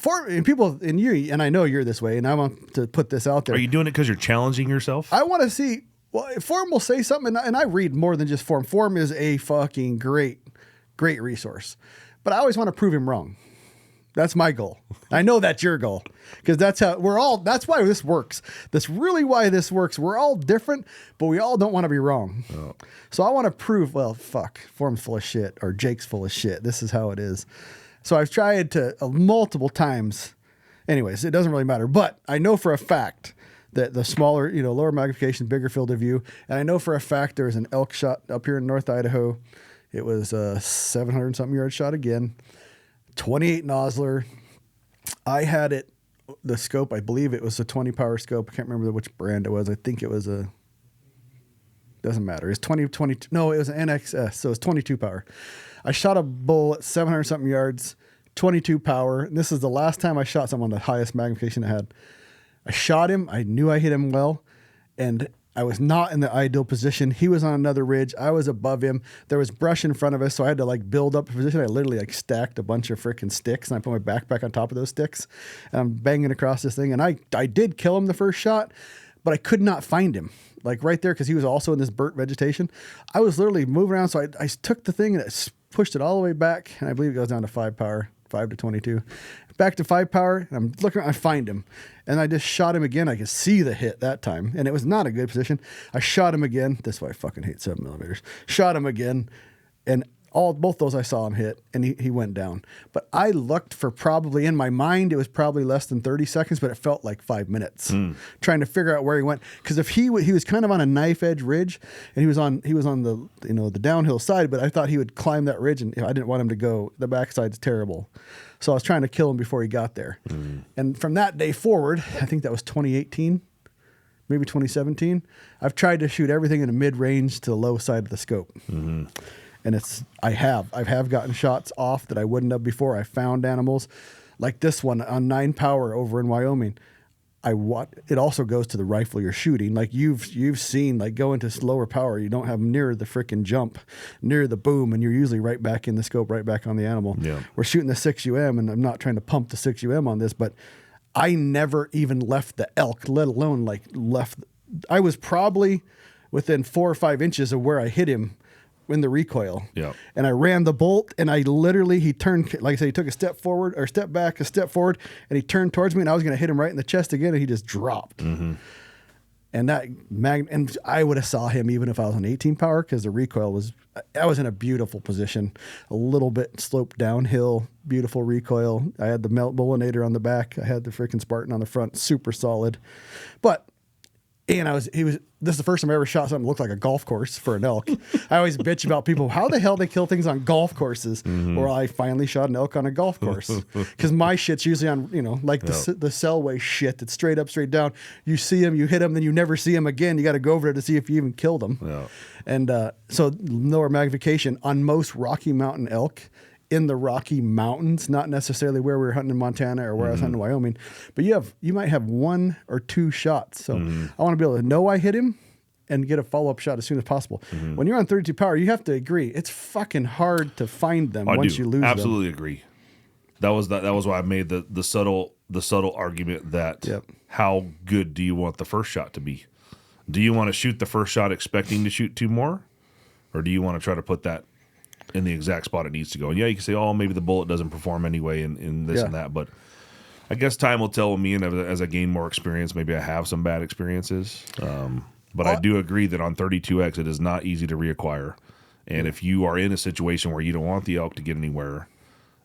E: and you, and I know you're this way, and I want to put this out there.
D: Are you doing it because you're challenging yourself?
E: I want to see. Well, Form will say something, and I read more than just Form. Form is a fucking great resource, but I always want to prove him wrong. That's my goal. I know that's your goal, because that's how we're all. That's why this works. That's really why this works. We're all different, but we all don't want to be wrong. Oh. So I want to prove. Well, fuck, Form's full of shit, or Jake's full of shit. This is how it is. So I've tried to multiple times. Anyways, it doesn't really matter. But I know for a fact that the smaller, lower magnification, bigger field of view. And I know for a fact there was an elk shot up here in North Idaho. It was a 700 something yard shot again. 28 Nosler. I had it, the scope, I believe it was a 20 power scope. I can't remember which brand it was. I think it was doesn't matter. It's 22. No, it was an NXS. So it's 22 power. I shot a bull at 700 something yards, 22 power. And this is the last time I shot someone the highest magnification I had. I shot him. I knew I hit him well. And I was not in the ideal position. He was on another ridge. I was above him. There was brush in front of us. So I had to build up a position. I literally stacked a bunch of freaking sticks, and I put my backpack on top of those sticks, and I'm banging across this thing. And I did kill him the first shot, but I could not find him. Right there, because he was also in this burnt vegetation. I was literally moving around, so I took the thing and I pushed it all the way back, and I believe it goes down to 5 power, 5 to 22. Back to 5 power, and I'm looking around, I find him. And I just shot him again. I could see the hit that time, and it was not a good position. I shot him again. That's why I fucking hate 7mm. Shot him again, and both those I saw him hit, and he went down. But I looked for probably, in my mind, it was probably less than 30 seconds, but it felt like 5 minutes trying to figure out where he went. Because if he was kind of on a knife edge ridge, and he was on the the downhill side, but I thought he would climb that ridge, and I didn't want him to go. The backside's terrible. So I was trying to kill him before he got there. And from that day forward, I think that was 2018, maybe 2017, I've tried to shoot everything in a mid-range to the low side of the scope. And I have gotten shots off that I wouldn't have before. I found animals like this one on 9 power over in Wyoming. It also goes to the rifle you're shooting. Like you've seen, like go into slower power, you don't have near the freaking jump, near the boom, and you're usually right back in the scope, right back on the animal. Yeah. We're shooting the 6UM, and I'm not trying to pump the 6UM on this, but I never even left the elk, let alone left. I was probably within 4 or 5 inches of where I hit him in the recoil. Yeah. And I ran the bolt, and he turned, like I said, he took a step forward or step back, a step forward, and he turned towards me, and I was going to hit him right in the chest again, and he just dropped. And and I would have saw him even if I was on 18 power, because the recoil I was in a beautiful position, a little bit sloped downhill, beautiful recoil. I had the Mullinator on the back. I had the freaking Spartan on the front, super solid. But this is the first time I ever shot something that looked like a golf course for an elk. I always bitch about people, how the hell they kill things on golf courses. Well, I finally shot an elk on a golf course, because my shit's usually on, the Selway shit. It's straight up, straight down. You see him, you hit him, then you never see him again. You got to go over there to see if you even killed him. Yeah. And so lower magnification on most Rocky Mountain elk, in the Rocky Mountains, not necessarily where we were hunting in Montana or where I was hunting in Wyoming, but you might have 1 or 2 shots. So I want to be able to know I hit him and get a follow-up shot as soon as possible. When you're on 32 power, you have to agree, it's fucking hard to find them once you lose them.
D: Absolutely agree. That was why I made the subtle argument that how good do you want the first shot to be? Do you want to shoot the first shot expecting to shoot 2 more? Or do you want to try to put that in the exact spot it needs to go? And you can say, oh, maybe the bullet doesn't perform anyway in this and that, but I guess time will tell with me, and as I gain more experience, maybe I have some bad experiences. But I do agree that on 32X, it is not easy to reacquire. And if you are in a situation where you don't want the elk to get anywhere,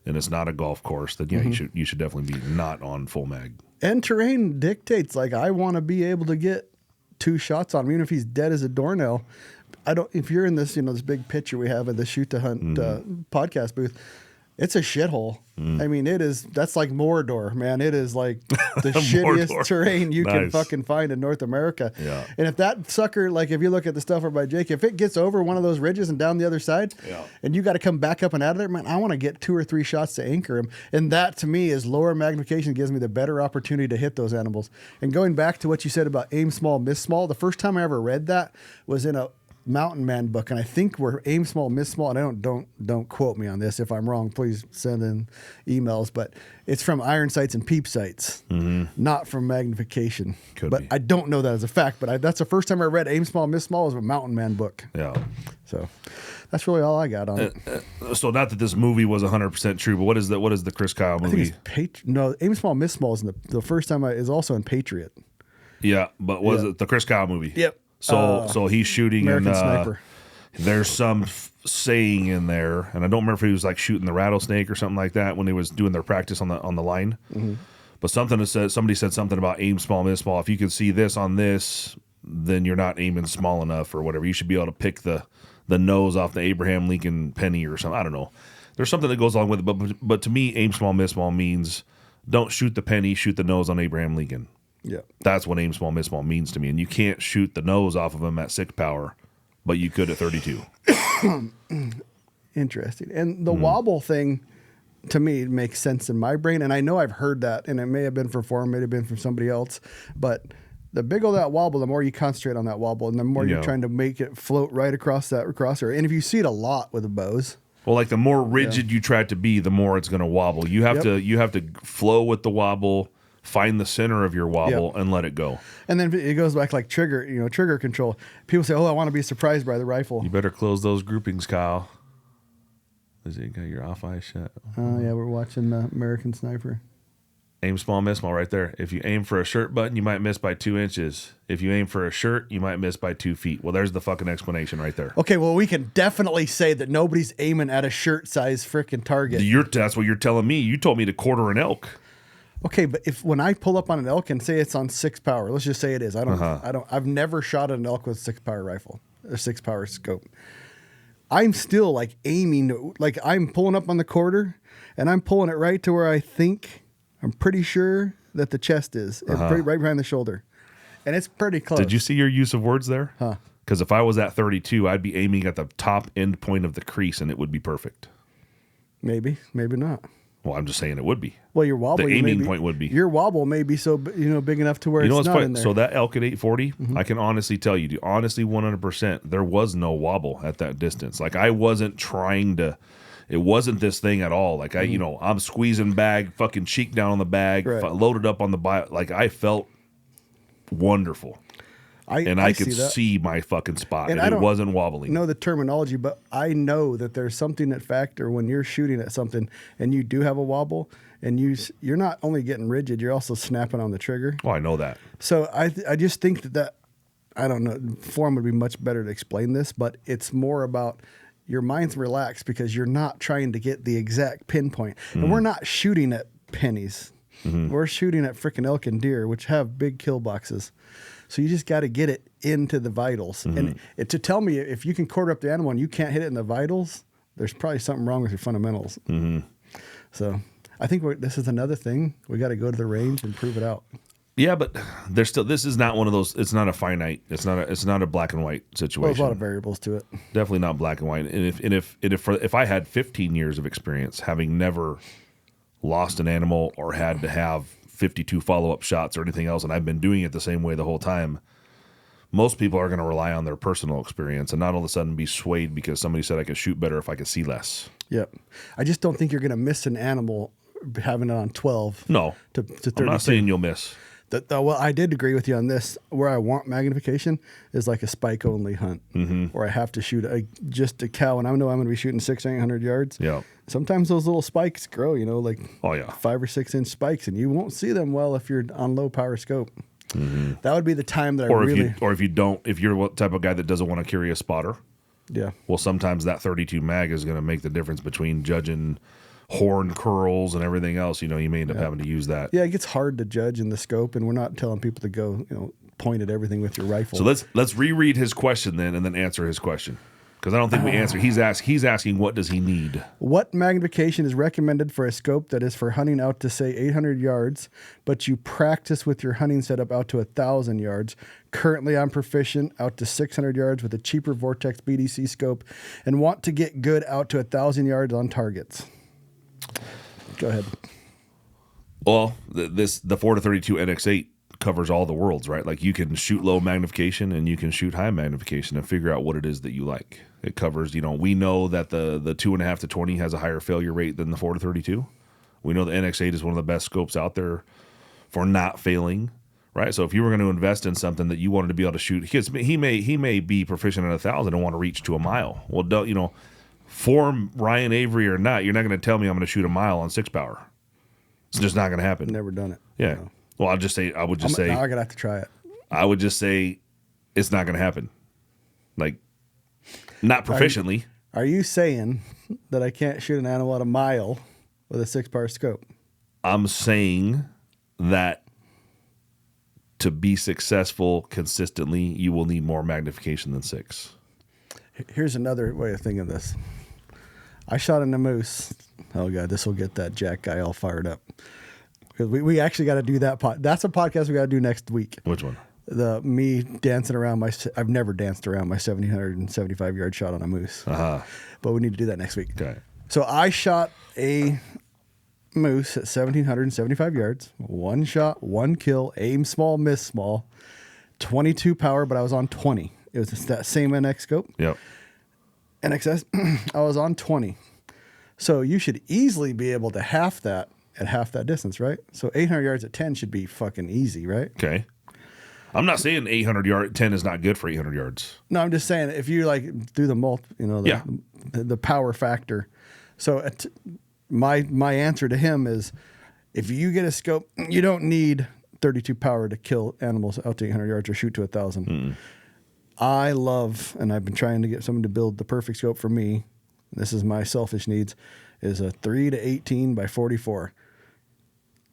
D: and it's not a golf course, then you should definitely be not on full mag. And
E: terrain dictates, like, I want to be able to get 2 shots on him, even if he's dead as a doornail. If you're in this, this big picture we have at the Shoot to Hunt podcast booth, it's a shithole. I mean, that's like Mordor, man. It is like the shittiest terrain you can fucking find in North America. Yeah. And if that sucker, like if you look at the stuff over by Jake, if it gets over one of those ridges and down the other side, and you got to come back up and out of there, man, I want to get 2 or 3 shots to anchor him. And that to me is lower magnification, gives me the better opportunity to hit those animals. And going back to what you said about aim small, miss small, the first time I ever read that was in a Mountain Man book, and I think we're aim small, miss small, and I don't quote me on this. If I'm wrong, please send in emails, but it's from iron sights and peep sights, not from magnification. Could be. I don't know that as a fact, but that's the first time I read aim small, miss small was a Mountain Man book. Yeah. So that's really all I got on it.
D: So not that this movie was 100% true, but what is the Chris Kyle movie?
E: I think it's aim small, miss small is the first time is also in Patriot.
D: Yeah, but was it the Chris Kyle movie?
E: Yep.
D: So he's shooting
E: American Sniper.
D: There's some saying in there, and I don't remember if he was like shooting the rattlesnake or something like that when they was doing their practice on the line. But somebody said something about aim small, miss small. If you can see this on this, then you're not aiming small enough or whatever. You should be able to pick the nose off the Abraham Lincoln penny or something. I don't know. There's something that goes along with it, but to me, aim small, miss small means don't shoot the penny, shoot the nose on Abraham Lincoln. Yeah, that's what aim small, miss small means to me. And you can't shoot the nose off of him at 6 power, but you could at 32.
E: Interesting. And the wobble thing, to me, makes sense in my brain. And I know I've heard that, and it may have been from Forum, may have been from somebody else. But the bigger that wobble, the more you concentrate on that wobble, and the more you're trying to make it float right across that crosshair. And if you see it a lot with the bows.
D: Well, like the more rigid you try to be, the more it's going to wobble. You have to flow with the wobble. Find the center of your wobble and let it go.
E: And then it goes back like trigger control. People say, oh, I want to be surprised by the rifle.
D: You better close those groupings, Kyle. Is it got your off eye shut?
E: Oh, yeah, we're watching the American Sniper.
D: Aim small, miss small right there. If you aim for a shirt button, you might miss by 2 inches. If you aim for a shirt, you might miss by 2 feet. Well, there's the fucking explanation right there.
E: Okay, well, we can definitely say that nobody's aiming at a shirt size freaking target.
D: That's what you're telling me. You told me to quarter an elk.
E: Okay, but when I pull up on an elk and say it's on 6 power, let's just say it is. I've never shot at an elk with a 6 power rifle, a 6 power scope. I'm still like aiming, like I'm pulling up on the quarter and I'm pulling it right to where I'm pretty sure that the chest is, right behind the shoulder. And it's pretty close.
D: Did you see your use of words there?
E: Huh.
D: Because if I was at 32, I'd be aiming at the top end point of the crease and it would be perfect.
E: Maybe not.
D: Well, I'm just saying it would be.
E: Well, your wobble,
D: the aiming point would be.
E: Your wobble may be so big enough to where it's
D: what's
E: not
D: funny?
E: in there.
D: So that elk at 840, I can honestly tell you, 100%, there was no wobble at that distance. Like I wasn't trying to. It wasn't this thing at all. Like I'm squeezing bag, fucking cheek down on the bag, loaded up on the bio. Like I felt wonderful. I could see my fucking spot, and it wasn't wobbling.
E: Know the terminology, but I know that there's something at factor when you're shooting at something and you do have a wobble, and you're not only getting rigid, you're also snapping on the trigger.
D: Oh, I know that.
E: So I just think that I don't know, form would be much better to explain this, but it's more about your mind's relaxed because you're not trying to get the exact pinpoint, and we're not shooting at pennies. We're shooting at freaking elk and deer, which have big kill boxes. So you just got to get it into the vitals. And to tell me if you can quarter up the animal and you can't hit it in the vitals, there's probably something wrong with your fundamentals. So I think this is another thing. We got to go to the range and prove it out.
D: Yeah, but there's still. This is not one of those. It's not a finite. It's not a black and white situation.
E: Well, there's a lot of variables to it.
D: Definitely not black and white. And if I had 15 years of experience, having never lost an animal or had to have 52 follow-up shots or anything else, and I've been doing it the same way the whole time, most people are going to rely on their personal experience and not all of a sudden be swayed because somebody said I could shoot better if I could see less. Yep.
E: I just don't think you're going to miss an animal having it on 12.
D: No.
E: To 32.
D: I'm not saying you'll miss.
E: Well, I did agree with you on this. Where I want magnification is like a spike-only hunt, where I have to shoot just a cow, and I know I'm going to be shooting 600-800 yards.
D: Yeah.
E: Sometimes those little spikes grow, like 5 or 6 inch spikes, and you won't see them well if you're on low power scope. That would be the time that
D: if you're what type of guy that doesn't want to carry a spotter.
E: Yeah.
D: Well, sometimes that 32 mag is going to make the difference between judging horn curls and everything else. You may end up having to use that.
E: Yeah, it gets hard to judge in the scope, and we're not telling people to go, point at everything with your rifle.
D: So let's reread his question then, and then answer his question, because I don't think we answered. He's asking what does he need?
E: What magnification is recommended for a scope that is for hunting out to say 800 yards, but you practice with your hunting setup out to 1,000 yards? Currently, I'm proficient out to 600 yards with a cheaper Vortex BDC scope, and want to get good out to 1,000 yards on targets. Go ahead.
D: Well, the 4-32 NX8 covers all the worlds, right? Like you can shoot low magnification and you can shoot high magnification and figure out what it is that you like. It covers, we know that the 2.5 to 20 has a higher failure rate than the 4-32. We know the NX8 is one of the best scopes out there for not failing, right? So if you were going to invest in something that you wanted to be able to shoot, because he may be proficient at 1,000 and want to reach to a mile. Well, for Ryan Avery or not, you're not going to tell me I'm going to shoot a mile on 6 power. It's just not going to happen.
E: Never done it.
D: Yeah.
E: No.
D: Well, I would just say.
E: Now I'm going to have to try it. I
D: would just say it's not going to happen. Like, not proficiently.
E: Are you saying that I can't shoot an animal at a mile with a 6 power scope?
D: I'm saying that to be successful consistently, you will need more magnification than 6.
E: Here's another way of thinking of this. I shot in a moose. Oh, God, this will get that Jack guy all fired up. Because we actually got to do that. That's a podcast we got to do next week.
D: Which one?
E: Me dancing around I've never danced around my 1,775 yard shot on a moose. But we need to do that next week.
D: Okay.
E: So I shot a moose at 1,775 yards. 1 shot, 1 kill, aim small, miss small. 22 power, but I was on 20. It was that same NX scope.
D: Yep.
E: NXS, I was on 20. So you should easily be able to half that at half that distance, right? So 800 yards at 10 should be fucking easy, right?
D: Okay. I'm not saying 10 is not good for 800 yards.
E: No, I'm just saying if you do the the power factor. So my answer to him is if you get a scope, you don't need 32 power to kill animals out to 800 yards or shoot to 1,000. I love, and I've been trying to get someone to build the perfect scope for me. This is my selfish needs, is a 3 to 18 by 44.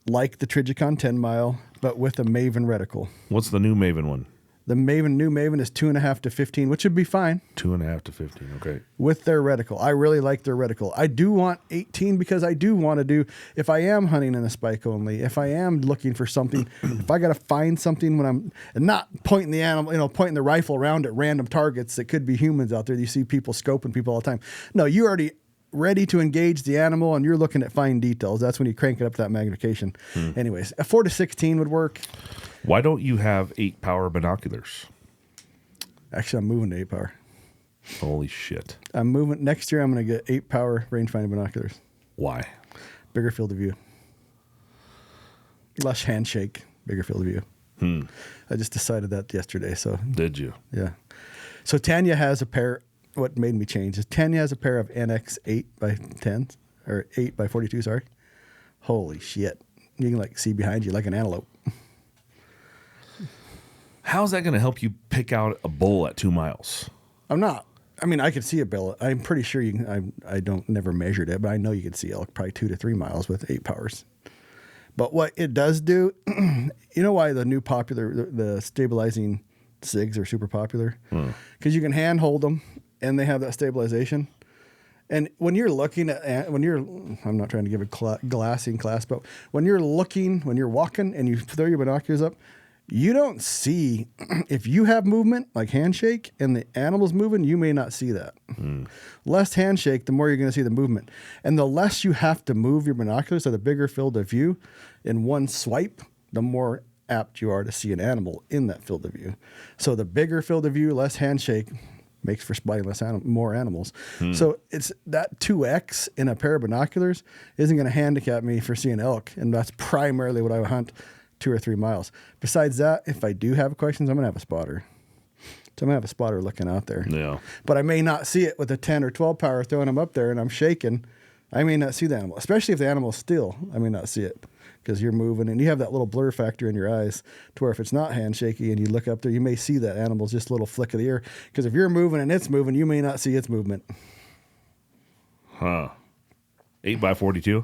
E: Like the Trigicon 10 mile, but with a Maven reticle.
D: What's the new Maven one?
E: The new Maven is 2.5 to 15, which would be fine.
D: 2.5 to 15. Okay.
E: With their reticle. I really like their reticle. I do want 18 because I do want to do, if I am hunting in a spike only, if I am looking for something, if I got to find something when I'm and not pointing the animal, pointing the rifle around at random targets that could be humans out there. You see people scoping people all the time. No, you already ready to engage the animal and you're looking at fine details. That's when you crank it up to that magnification. Anyways, a 4 to 16 would work.
D: Why don't you have 8 power binoculars?
E: Actually, I'm moving to 8 power.
D: Holy shit.
E: I'm moving. Next year, I'm going to get 8 power rangefinder binoculars.
D: Why?
E: Bigger field of view. Less handshake, bigger field of view. I just decided that yesterday. So
D: Did you?
E: yeah. So Tanya has a pair. What made me change is Tanya has a pair of NX 8 by 10 or 8 by 42. Sorry. Holy shit! You can see behind you like an antelope.
D: How's that going to help you pick out a bull at 2 miles?
E: I'm not. I mean, I could see a bill. I'm pretty sure you can. I don't never measured it, but I know you could see elk probably 2 to 3 miles with 8 powers. But what it does do, you know why the new popular, the stabilizing SIGs are super popular? Because you can hand hold them and they have that stabilization. And when you're looking at, I'm not trying to give a glassing class, but when you're walking and you throw your binoculars up, you don't see, if you have movement like handshake and the animal's moving, you may not see that. Less handshake, the more you're going to see the movement. And the less you have to move your binoculars, so the bigger field of view in one swipe, the more apt you are to see an animal in that field of view. So the bigger field of view, less handshake, makes for spotting more animals. So it's that 2x in a pair of binoculars isn't going to handicap me for seeing elk. And that's primarily what I hunt 2 or 3 miles. Besides that, if I do have questions, I'm going to have a spotter. So I'm going to have a spotter looking out there.
D: Yeah.
E: But I may not see it with a 10 or 12 power throwing them up there and I'm shaking. I may not see the animal, especially if the animal's still. I may not see it because you're moving and you have that little blur factor in your eyes to where if it's not handshaky and you look up there, you may see that animal's just a little flick of the ear. Because if you're moving and it's moving, you may not see its movement.
D: 8 by 42?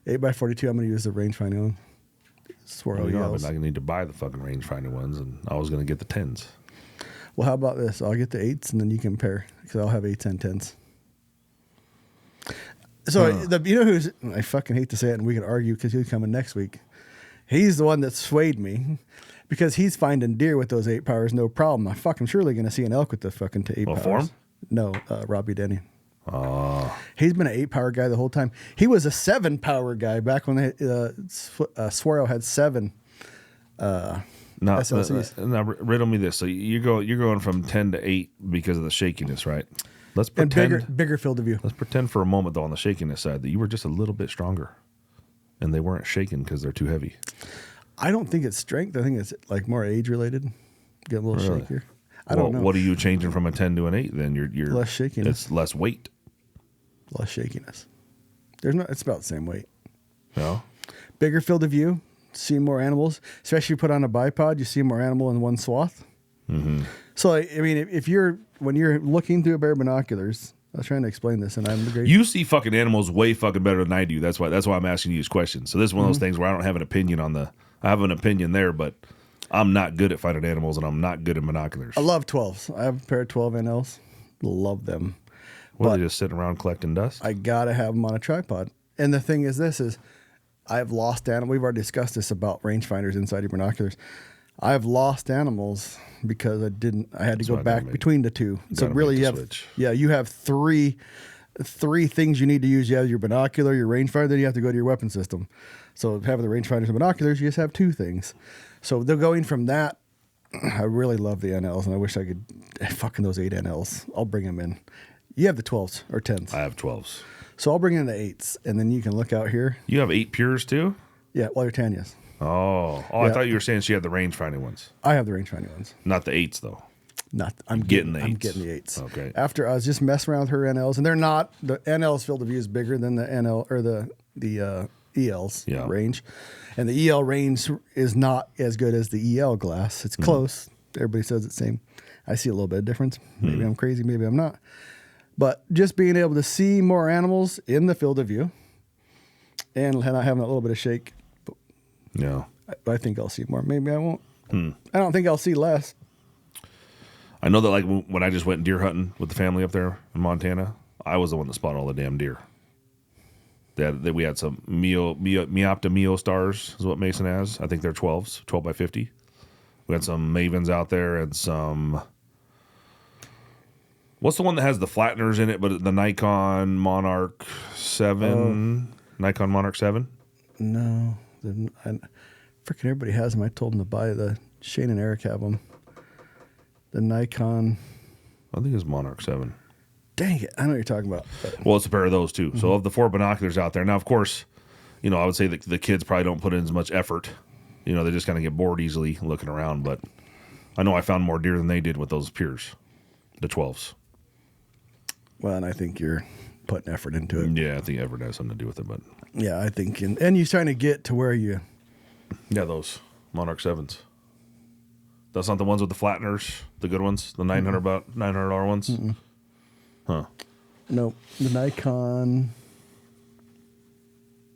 E: 8 by 42, I'm going to use the rangefinder one. Swirl
D: Well,
E: yells.
D: but I need to buy the fucking rangefinder ones, and I was going to get the 10s.
E: Well, how about this? I'll get the 8s and then you compare because I'll have 8s and 10s. So you know who's, I fucking hate to say it and we can argue because he's coming next week. He's the one that swayed me because he's finding deer with those 8 powers, no problem. I'm fucking surely going to see an elk with the fucking 8 powers.
D: Form?
E: No, Robbie Denny. He's been an 8 power guy the whole time. He was a 7 power guy back when Swirl had 7 SLCs.
D: Now, riddle me this. So you're going from 10 to 8 because of the shakiness, right? Let's pretend
E: and bigger field of view.
D: Let's pretend for a moment, though, on the shakiness side, that you were just a little bit stronger, and they weren't shaking because they're too heavy.
E: I don't think it's strength. I think it's like more age related. Get a little shakier. I don't know.
D: What are you changing from a 10 to an 8? Then you're
E: less shakiness.
D: It's less weight.
E: Less shakiness. It's about the same weight.
D: No.
E: Bigger field of view. See more animals, especially if you put on a bipod. You see more animal in one swath. Mm-hmm. So I mean, when you're looking through a pair of binoculars, I was trying to explain this, and I'm the great.
D: You see fucking animals way fucking better than I do. That's why I'm asking you these questions. So this is one of those things where I don't have an opinion on the. I have an opinion there, but I'm not good at finding animals, and I'm not good at binoculars.
E: I love 12s. I have a pair of 12 NLs. Love them.
D: What, are they just sitting around collecting dust?
E: I gotta have them on a tripod. And the thing is, I've lost animals. We've already discussed this about rangefinders inside your binoculars. I've lost animals because I had to go back between the two. So really, you have three things you need to use. You have your binocular, your rangefinder, then you have to go to your weapon system. So having the rangefinders and binoculars, you just have 2 things. So they're going from that. I really love the NLs, and I wish I could fucking those 8 NLs. I'll bring them in. You have the 12s or 10s.
D: I have 12s.
E: So I'll bring in the 8s, and then you can look out here.
D: You have 8 pures too?
E: Yeah, well, your Tanya's.
D: Oh, yeah. I thought you were saying she had the rangefinder ones.
E: I have the rangefinder ones.
D: Not the 8s though.
E: I'm getting the 8s. I'm getting the 8s. Okay. After I was just messing around with her NLs, and they're not, the NL's field of view is bigger than the NL or the EL's
D: Yeah.
E: range. And the EL range is not as good as the EL glass. It's close. Everybody says it's the same. I see a little bit of difference. Maybe I'm crazy, maybe I'm not. But just being able to see more animals in the field of view and not having a little bit of shake,
D: Yeah.
E: I think I'll see more. Maybe I won't. I don't think I'll see less.
D: I know that like when I just went deer hunting with the family up there in Montana, I was the one that spotted all the damn deer. We had some Miopta Mio stars is what Mason has. I think they're 12s, 12 by 50. We had some Mavens out there and some. What's the one that has the flatteners in it, but the Nikon Monarch 7? Nikon Monarch 7?
E: No. Freaking everybody has them. I told them to buy the Shane and Eric have them. The Nikon.
D: I think it's Monarch 7.
E: Dang it. I know what you're talking about. But
D: Well, it's a pair of those too. So of the 4 binoculars out there, now of course, I would say that the kids probably don't put in as much effort. They just kind of get bored easily looking around. But I know I found more deer than they did with those Piers, the 12s.
E: well, and I think you're putting effort into it.
D: Yeah, I think effort has something to do with it. But
E: Yeah, I think. And you're trying to get to where you.
D: yeah, those Monarch 7s. That's not the ones with the flatteners, the good ones, the $900 ones. Huh?
E: No, the Nikon.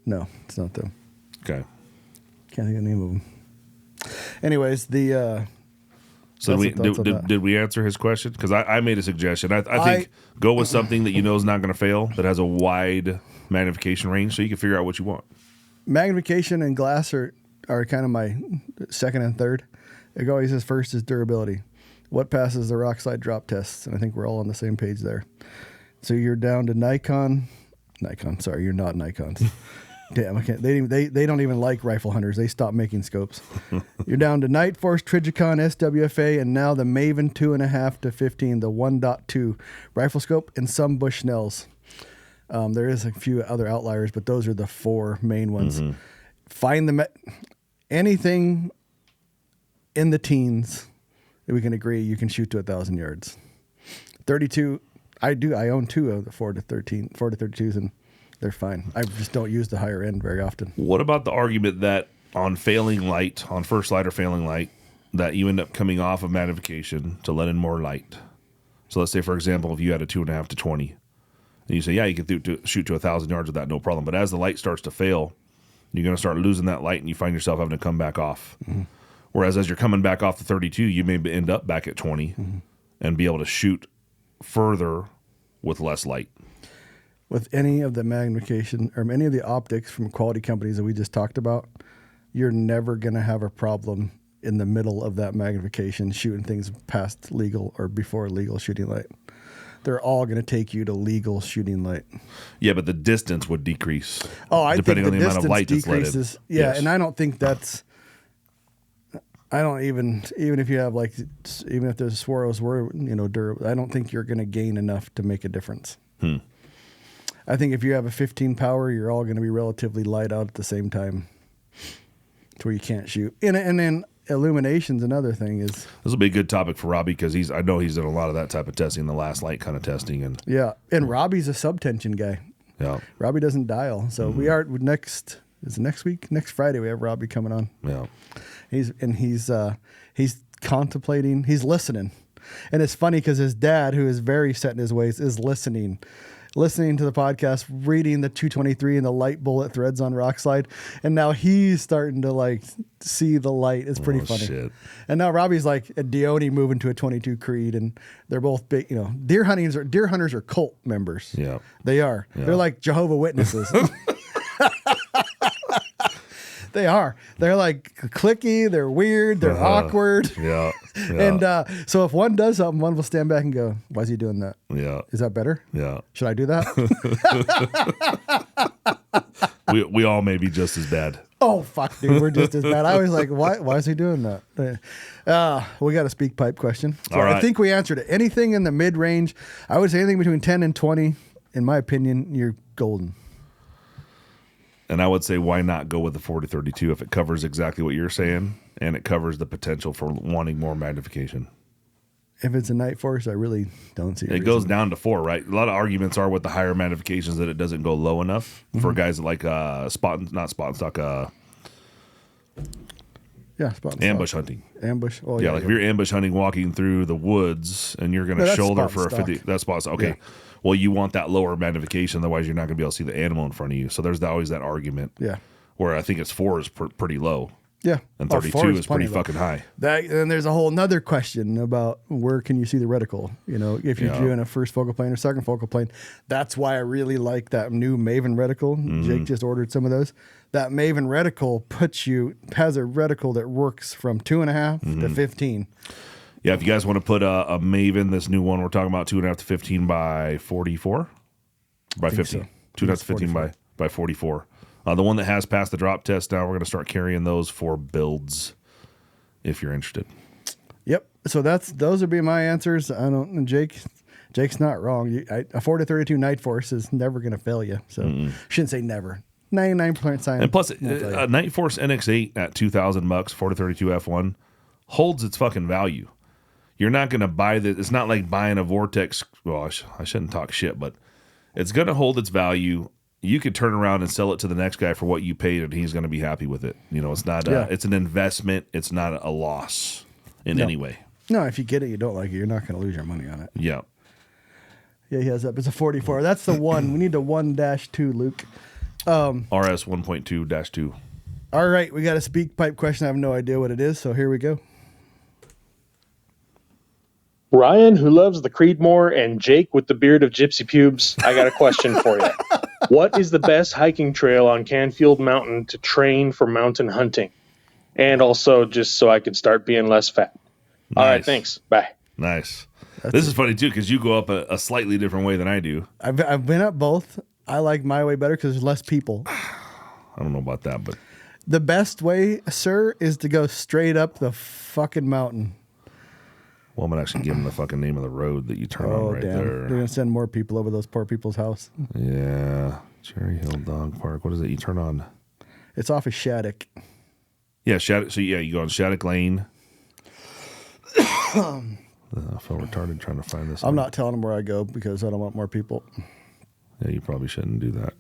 E: No, it's not them.
D: Okay.
E: Can't think of the name of them. Anyways, the.
D: So
E: That's the thoughts on that.
D: did we answer his question? Because I made a suggestion. I think go with something that you know is not going to fail, that has a wide magnification range, so you can figure out what you want.
E: Magnification and glass are kind of my second and third. It always says first is durability. What passes the rock slide drop tests? And I think we're all on the same page there. So you're down to Nikon. Sorry, you're not Nikons. Damn, I can't. They don't even like rifle hunters. They stopped making scopes. You're down to Night Force, Trijicon, SWFA, and now the Maven 2.5 to 15, the 1.2 rifle scope, and some Bushnells. There is a few other outliers, but those are the 4 main ones. Find anything in the teens that we can agree you can shoot to 1,000 yards. 32, I own 2 of the 4 to 32s, and they're fine. I just don't use the higher end very often.
D: What about the argument that on failing light, on first light or failing light, that you end up coming off of magnification to let in more light? So let's say, for example, if you had a 2.5 to 20, and you say, yeah, you can shoot to 1,000 yards with that, no problem. But as the light starts to fail, you're going to start losing that light, and you find yourself having to come back off. Whereas as you're coming back off the 32, you may end up back at 20 and be able to shoot further with less light.
E: With any of the magnification or any of the optics from quality companies that we just talked about, you're never going to have a problem in the middle of that magnification shooting things past legal or before legal shooting light. They're all going to take you to legal shooting light.
D: Yeah, but the distance would decrease.
E: Oh, I
D: depending
E: think
D: on
E: the
D: the amount of light
E: distance
D: that's let in.
E: decreases. Yeah,
D: Yes.
E: and I don't think that's. I don't even if you have even if there's swirls were durable, I don't think you're going to gain enough to make a difference. I think if you have a 15 power, you're all going to be relatively light out at the same time, to where you can't shoot. And then illumination's another thing is.
D: This will be a good topic for Robbie because I know he's done a lot of that type of testing, the last light kind of testing, and
E: Yeah, and Robbie's a subtension guy.
D: yeah,
E: Robbie doesn't dial, so we are next week, next Friday we have Robbie coming on.
D: yeah.
E: He's contemplating, he's listening. And it's funny because his dad, who is very set in his ways, is listening to the podcast, reading the 223 and the light bullet threads on Rockslide. And now he's starting to see the light. It's pretty funny.
D: Shit.
E: And now Robbie's like a Dione moving to a 22 Creed, and they're both big, deer hunters are cult members.
D: Yeah.
E: They are.
D: Yeah.
E: They're like Jehovah's Witnesses. They are. They're like cliquey. They're weird. They're awkward.
D: Yeah.
E: And so if one does something, one will stand back and go, "Why is he doing that?
D: Yeah.
E: Is that better?
D: Yeah.
E: Should I do that?"
D: We all may be just as bad.
E: Oh, fuck, dude. We're just as bad. I was like, why is he doing that? We got a speak pipe question. So
D: All right.
E: I think we answered it. Anything in the mid-range, I would say anything between 10 and 20, in my opinion, you're golden.
D: And I would say, why not go with the 40-32 if it covers exactly what you're saying and it covers the potential for wanting more magnification?
E: If it's a night force, I really don't see
D: It goes down to 4, right? A lot of arguments are with the higher magnifications that it doesn't go low enough for guys that like not spot and stock,
E: spot and
D: ambush
E: stock.
D: hunting.
E: Ambush. Oh,
D: Yeah, like if you're ambush hunting, walking through the woods, and you're going to
E: that's
D: shoulder
E: spot
D: for a
E: and
D: 50.
E: stock.
D: That's spot. Okay.
E: Yeah.
D: Well, you want that lower magnification, otherwise you're not going to be able to see the animal in front of you. So there's always that argument.
E: Yeah.
D: Where I think it's 4 is pretty low,
E: Yeah.
D: and
E: Oh,
D: 32
E: 4
D: is pretty
E: plenty low.
D: fucking high.
E: And there's a whole nother question about where can you see the reticle? You know, if you're doing a first focal plane or second focal plane. That's why I really like that new Maven reticle. Jake just ordered some of those. That Maven reticle has a reticle that works from 2.5 to 15.
D: Yeah, if you guys want to put a Maven, this new one we're talking about, 2.5 to 15 by 44, by 15,
E: so.
D: 2.5 to 15 by 44. The one that has passed the drop test, now we're going to start carrying those for builds if you're interested.
E: Yep. So those would be my answers. Jake's not wrong. A 4 to 32 Night Force is never going to fail you. So shouldn't say never. 99%
D: And plus, a Night Force NX8 at $2,000, 4 to 32 F1 holds its fucking value. You're not going to buy this. It's not like buying a Vortex. Well, I shouldn't talk shit, but it's going to hold its value. You could turn around and sell it to the next guy for what you paid, and he's going to be happy with it. You know, it's not. It's an investment. It's not a loss in any way.
E: No, if you get it, you don't like it, you're not going to lose your money on it.
D: Yeah.
E: Yeah, he has up. It's a 44. That's the one. We need a 1-2, Luke.
D: RS 1.2-2.
E: All right, we got a speak pipe question. I have no idea what it is, so here we go.
F: Ryan, who loves the Creedmoor, and Jake with the beard of gypsy pubes, I got a question for you. What is the best hiking trail on Canfield Mountain to train for mountain hunting? And also just so I could start being less fat. All right, thanks. Bye.
D: Nice. This is funny, too, because you go up a slightly different way than I do.
E: I've been up both. I like my way better because there's less people.
D: I don't know about that, but
E: The best way, sir, is to go straight up the fucking mountain.
D: well, I'm going to actually give them the fucking name of the road that you turn on right
E: damn.
D: there.
E: They're going to send more people over those poor people's house.
D: Yeah. Cherry Hill Dog Park. What is it you turn on?
E: It's off of Shattuck.
D: Yeah, Shattuck. So, yeah, you go on Shattuck Lane. I feel retarded trying to find this.
E: I'm not telling them where I go because I don't want more people.
D: Yeah, you probably shouldn't do that.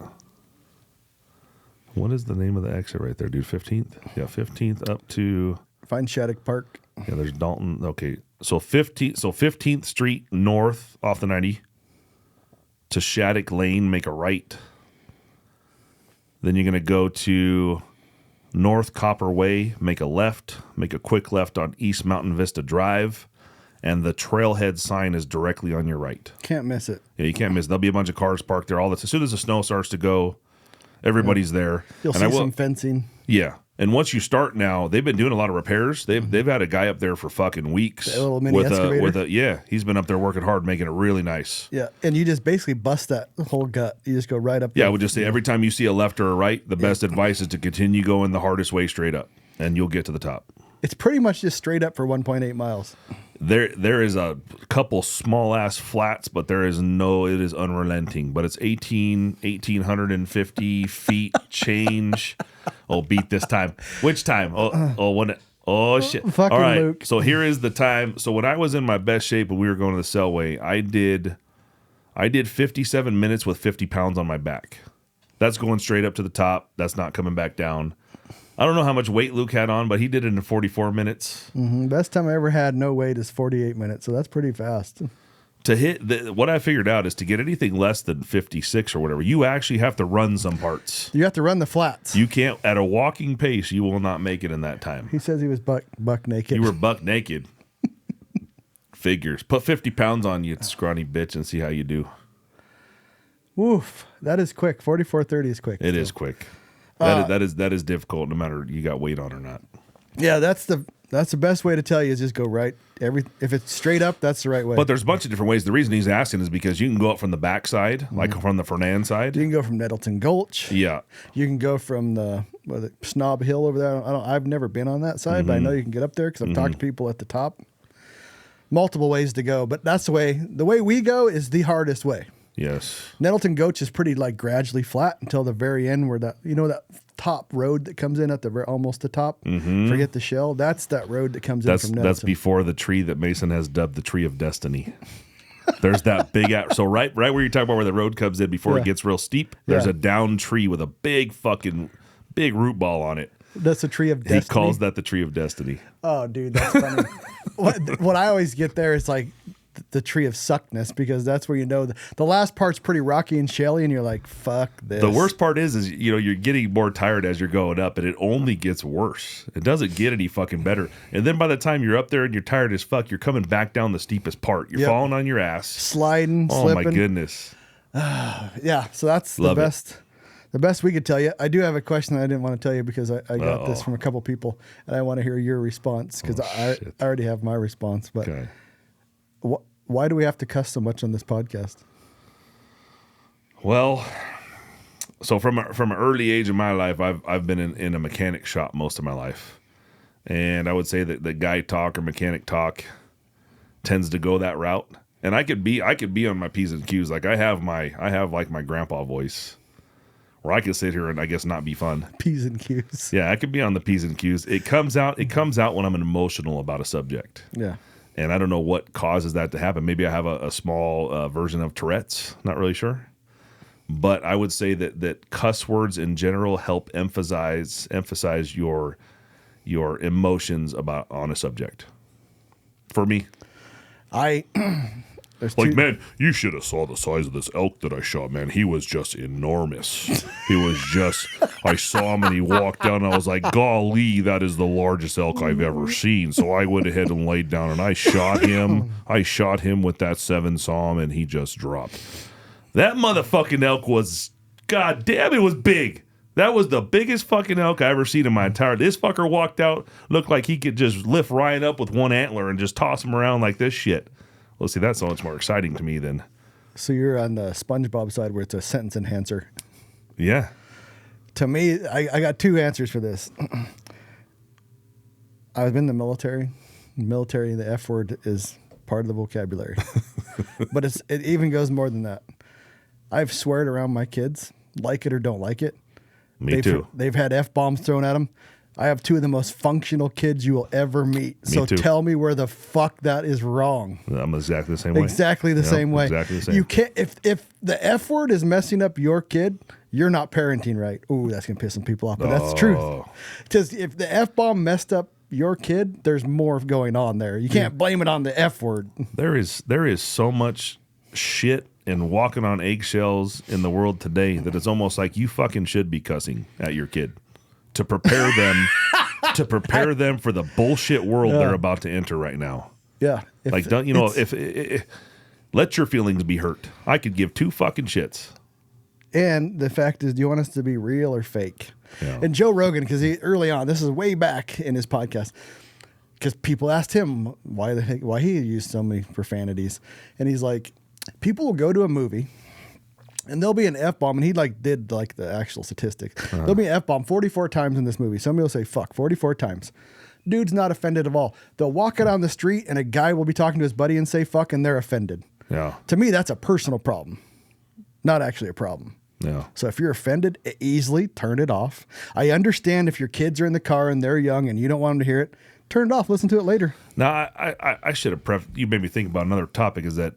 D: What is the name of the exit right there, dude? 15th? Yeah, 15th up to...
E: Find Shattuck Park.
D: Yeah, there's Dalton. Okay, so 15th Street north off the 90 to Shattuck Lane, make a right. Then you're going to go to North Copper Way, make a left, make a quick left on East Mountain Vista Drive, and the trailhead sign is directly on your right.
E: Can't miss it.
D: Yeah, you can't miss. There'll be a bunch of cars parked there. As soon as the snow starts to go, everybody's there.
E: You'll see some fencing.
D: Yeah. And once you start now, they've been doing a lot of repairs. They've had a guy up there for fucking weeks.
E: A little mini excavator?
D: He's been up there working hard, making it really nice.
E: Yeah, and you just basically bust that whole gut. You just go right up.
D: Yeah, I would just say every time you see a left or a right, the best advice is to continue going the hardest way straight up, and you'll get to the top.
E: It's pretty much just straight up for 1.8 miles.
D: There is a couple small ass flats, but it is unrelenting. But it's 1,850 feet change. Oh, beat this time. Which time? Oh shit.
E: Fucking
D: all right.
E: Luke.
D: So here is the time. So when I was in my best shape and we were going to the Selway, I did 57 minutes with 50 pounds on my back. That's going straight up to the top. That's not coming back down. I don't know how much weight Luke had on, but he did it in 44 minutes.
E: Mm-hmm. Best time I ever had no weight is 48 minutes, so that's pretty fast.
D: To hit what I figured out is to get anything less than 56 or whatever, you actually have to run some parts.
E: You have to run the flats.
D: You can't at a walking pace. You will not make it in that time.
E: He says he was buck naked.
D: You were buck naked. Figures. Put 50 pounds on you, scrawny bitch, and see how you do.
E: Woof. That is quick. 44:30 is quick.
D: It is quick. That is difficult, no matter you got weight on or not.
E: Yeah, that's the best way to tell you is just go right. If it's straight up, that's the right way.
D: But there's a bunch of different ways. The reason he's asking is because you can go up from the back side, like from the Fernan side.
E: You can go from Nettleton Gulch.
D: Yeah.
E: You can go from the Snob Hill over there. I've never been on that side, but I know you can get up there because I've talked to people at the top. Multiple ways to go, but that's the way. The way we go is the hardest way.
D: Yes.
E: Nettleton Gulch is pretty like gradually flat until the very end where that top road that comes in at the almost the top. Forget the shell. That's that road that comes in from Nettleton.
D: That's before the tree that Mason has dubbed the Tree of Destiny. There's that big so right where you're talking about where the road comes in before it gets real steep. There's a down tree with a big root ball on it.
E: That's the Tree of Destiny.
D: He calls that the Tree of Destiny.
E: Oh, dude, that's funny. what I always get there is like the Tree of Suckness, because that's where the last part's pretty rocky and shelly, and you're like, fuck this.
D: The worst part is you're getting more tired as you're going up, and it only gets worse. It doesn't get any fucking better. And then by the time you're up there and you're tired as fuck, you're coming back down the steepest part. You're falling on your ass,
E: sliding,
D: slipping.
E: my
D: goodness.
E: Yeah, so that's
D: Love
E: the best. The best we could tell you. I do have a question that I didn't want to tell you because I got this from a couple people, and I want to hear your response because I already have my response. But
D: Okay.
E: Why do we have to cuss so much on this podcast?
D: Well, so from an early age in my life, I've been in a mechanic shop most of my life, and I would say that the guy talk or mechanic talk tends to go that route. And I could be on my P's and Q's. Like I have like my grandpa voice, where I could sit here and I guess not be fun.
E: P's and Q's.
D: Yeah, I could be on the P's and Q's. It comes out when I'm emotional about a subject.
E: Yeah.
D: And I don't know what causes that to happen. Maybe I have a small version of Tourette's. Not really sure. But I would say that cuss words in general help emphasize your emotions on a subject. For me. Man, you should have saw the size of this elk that I shot, man. He was just enormous. I saw him and he walked down and I was like, golly, that is the largest elk I've ever seen. So I went ahead and laid down and I shot him. I shot him with that 7 saw and he just dropped. That motherfucking elk was, god damn, it was big. That was the biggest fucking elk I ever seen in my entire. This fucker walked out, looked like he could just lift Ryan up with one antler and just toss him around like this shit. Well, see, that's so much more exciting to me than. So
E: you're on the SpongeBob side where it's a sentence enhancer.
D: Yeah.
E: To me, I got 2 answers for this. I've been in the military. Military, the F word is part of the vocabulary. But it even goes more than that. I've sweared around my kids, like it or don't like it.
D: Me too.
E: They've had F-bombs thrown at them. I have 2 of the most functional kids you will ever meet. So tell me where the fuck that is wrong.
D: I'm exactly the same way.
E: Exactly the same way.
D: Exactly the same.
E: You can't if the F word is messing up your kid, you're not parenting right. Ooh, that's gonna piss some people off, but that's the truth. Because if the F-bomb messed up your kid, there's more going on there. You can't blame it on the F word.
D: There is so much shit and walking on eggshells in the world today that it's almost like you fucking should be cussing at your kid. To prepare them for the bullshit world they're about to enter right now.
E: Yeah.
D: If let your feelings be hurt. I could give 2 fucking shits.
E: And the fact is, do you want us to be real or fake?
D: Yeah.
E: And Joe Rogan, because early on, this is way back in his podcast, because people asked him why he used so many profanities, and he's like, people will go to a movie. And there'll be an F-bomb, and he did the actual statistics. There'll be an F-bomb 44 times in this movie. Somebody will say, fuck, 44 times. Dude's not offended at all. They'll walk it down the street, and a guy will be talking to his buddy and say, fuck, and they're offended.
D: Yeah.
E: To me, that's a personal problem, not actually a problem.
D: Yeah.
E: So if you're offended, easily turn it off. I understand if your kids are in the car and they're young and you don't want them to hear it, turn it off, listen to it later.
D: Now, I should have you made me think about another topic, is that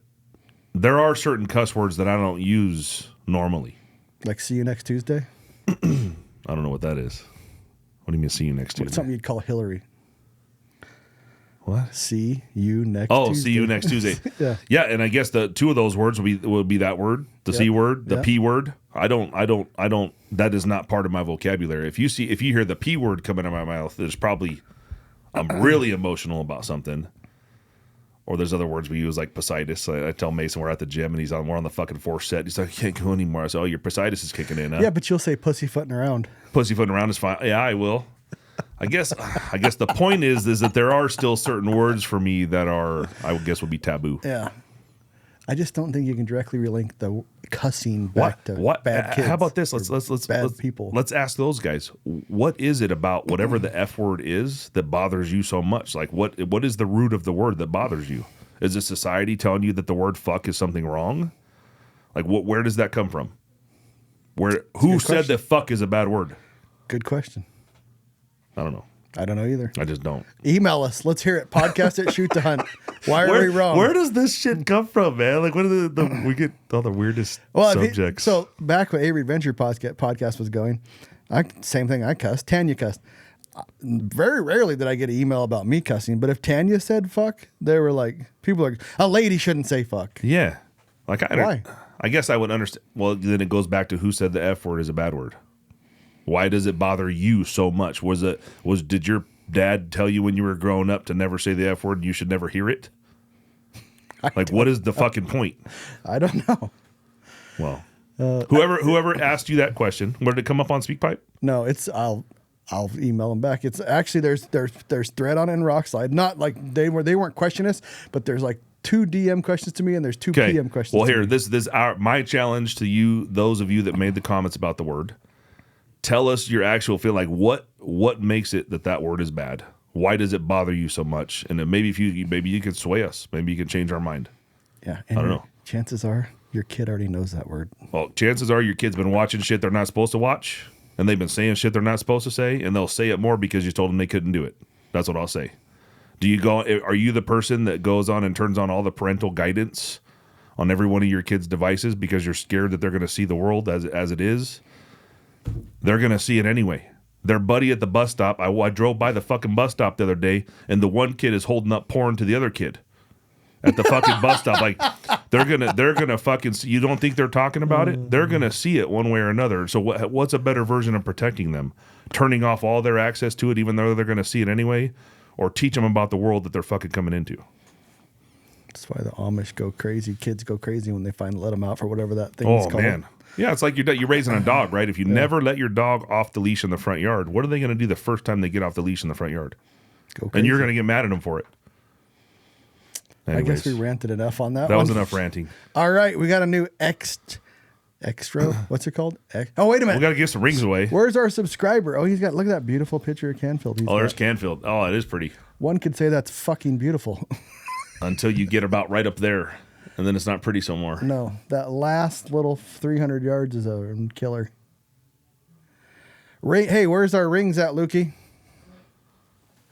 D: there are certain cuss words that I don't use normally.
E: Like see you next Tuesday?
D: I don't know what that is. What do you mean see you next Tuesday?
E: It's something you'd call Hillary.
D: What?
E: See you next Tuesday.
D: Oh, see you next Tuesday.
E: Yeah.
D: Yeah, and I guess the 2 of those words would be that word, the C word, the P word. I don't that is not part of my vocabulary. If you hear the P word coming out of my mouth, there's probably I'm really emotional about something. Or there's other words we use like Positis. I tell Mason we're at the gym and we're on the fucking 4th set. He's like, I can't go anymore. I say, oh, your Positis is kicking in. Huh?
E: Yeah, but you'll say pussyfooting around.
D: Pussyfooting around is fine. Yeah, I will. I guess the point is that there are still certain words for me that I guess would be taboo.
E: Yeah. I just don't think you can directly relink the cussing back to bad kids.
D: How about this? Let's
E: people.
D: Let's ask those guys. What is it about whatever the F word is that bothers you so much? Like what is the root of the word that bothers you? Is it society telling you that the word fuck is something wrong? Like, where does that come from? Who said that fuck is a bad word?
E: Good question.
D: I don't know.
E: I don't know either.
D: I just don't.
E: Email us. Let's hear it. Podcast at Shoot to Hunt. Why are we wrong?
D: Where does this shit come from, man? Like, what are we get all the weirdest subjects.
E: So back when Avery Adventure podcast was going, same thing. I cussed. Tanya cussed. Very rarely did I get an email about me cussing, but if Tanya said fuck, they were like, people are like, a lady shouldn't say fuck.
D: Yeah. Like,
E: Why?
D: I guess I would understand. Well, then it goes back to who said the F word is a bad word. Why does it bother you so much? Did your dad tell you when you were growing up to never say the F word and you should never hear it? Like, what is the fucking point?
E: I don't know.
D: Well, whoever asked you that question, where did it come up on SpeakPipe?
E: No, I'll email them back. It's actually there's thread on it in Rockslide. Not like they weren't questioning us, but there's like 2 DM questions to me and there's 2 PM questions.
D: Well,
E: to
D: here,
E: me.
D: this my challenge to you, those of you that made the comments about the word. Tell us your actual feel. Like, what makes it that word is bad? Why does it bother you so much? And then maybe you can sway us. Maybe you can change our mind.
E: Yeah,
D: I don't know.
E: Chances are your kid already knows that word.
D: Well, chances are your kid's been watching shit they're not supposed to watch, and they've been saying shit they're not supposed to say, and they'll say it more because you told them they couldn't do it. That's what I'll say. Are you the person that goes on and turns on all the parental guidance on every one of your kids' devices because you're scared that they're going to see the world as it is? They're going to see it anyway. Their buddy at the bus stop, I drove by the fucking bus stop the other day, and the one kid is holding up porn to the other kid at the fucking bus stop. Like, they're gonna fucking see. You don't think they're talking about it? They're gonna see it one way or another. So what's a better version of protecting them? Turning off all their access to it, even though they're gonna see it anyway, or teach them about the world that they're fucking coming into?
E: That's why the Amish go crazy. Kids go crazy when they let them out for whatever that thing is called. Oh, man.
D: Yeah, it's like you're raising a dog, right? If you never let your dog off the leash in the front yard, what are they going to do the first time they get off the leash in the front yard?
E: Go crazy.
D: And you're going to get mad at them for it. Anyways,
E: I guess we ranted enough on that one.
D: That was enough ranting.
E: All right, we got a new extra. What's it called? Oh, wait a minute.
D: We got to give some rings away.
E: Where's our subscriber? Oh, look at that beautiful picture of Canfield.
D: There's Canfield. Oh, it is pretty.
E: One could say that's fucking beautiful.
D: Until you get about right up there. And then it's not pretty so more.
E: No, that last little 300 yards is a killer. Hey, where's our rings at, Lukey?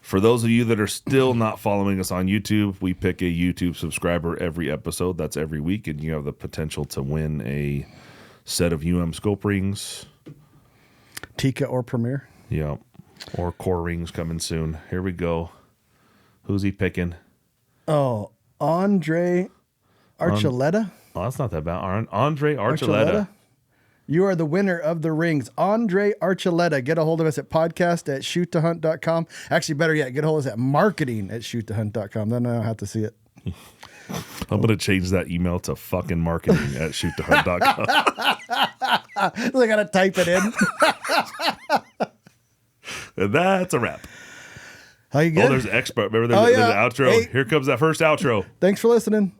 D: For those of you that are still not following us on YouTube, we pick a YouTube subscriber every episode. That's every week, and you have the potential to win a set of scope rings.
E: Tikka or Premier.
D: Yeah, or core rings coming soon. Here we go. Who's he picking?
E: Oh, Andre Archuleta?
D: That's not that bad. Andre Archuleta.
E: You are the winner of the rings. Andre Archuleta. Get a hold of us at podcast@shoottohunt.com. Actually, better yet, get a hold of us at marketing@shoottohunt.com. Then I don't have to see it.
D: I'm going to change that email to fucking marketing@shoottohunt.com.
E: I got to type it in.
D: And that's a wrap.
E: How you good?
D: Oh, there's an expert. Remember, there's an outro.
E: Hey.
D: Here comes that first outro.
E: Thanks for listening.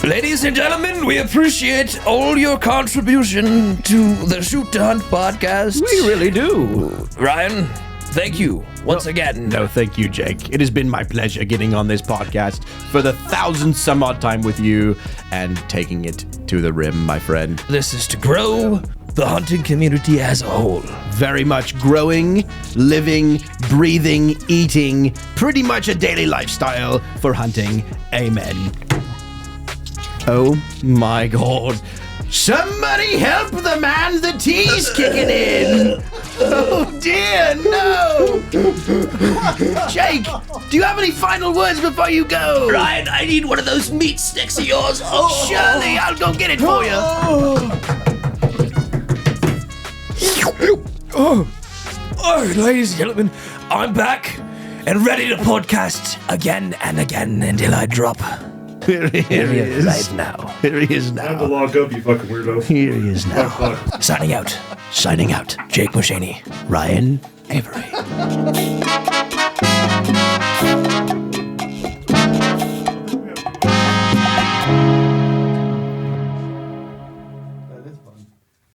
B: Ladies and gentlemen, we appreciate all your contribution to the Shoot to Hunt podcast.
C: We really do.
B: Ryan, thank you once again.
C: No, thank you, Jake. It has been my pleasure getting on this podcast for the 1,000th some odd time with you and taking it to the rim, my friend.
B: This is to grow the hunting community as a whole.
C: Very much growing, living, breathing, eating, pretty much a daily lifestyle for hunting. Amen. Oh my God.
A: Somebody help the man, the tea's kicking in. Oh dear, no. Jake, do you have any final words before you go?
B: Ryan, I need one of those meat sticks of yours. Oh,
A: Surely, I'll go get it for you.
B: Oh, ladies and gentlemen, I'm back and ready to podcast again and again until I drop.
A: Here he is.
B: Right now.
A: Here he is
D: Time to
A: now.
D: log up, you fucking weirdo.
A: Here he is now.
B: Signing out. Jake Mushaney. Ryan Avery.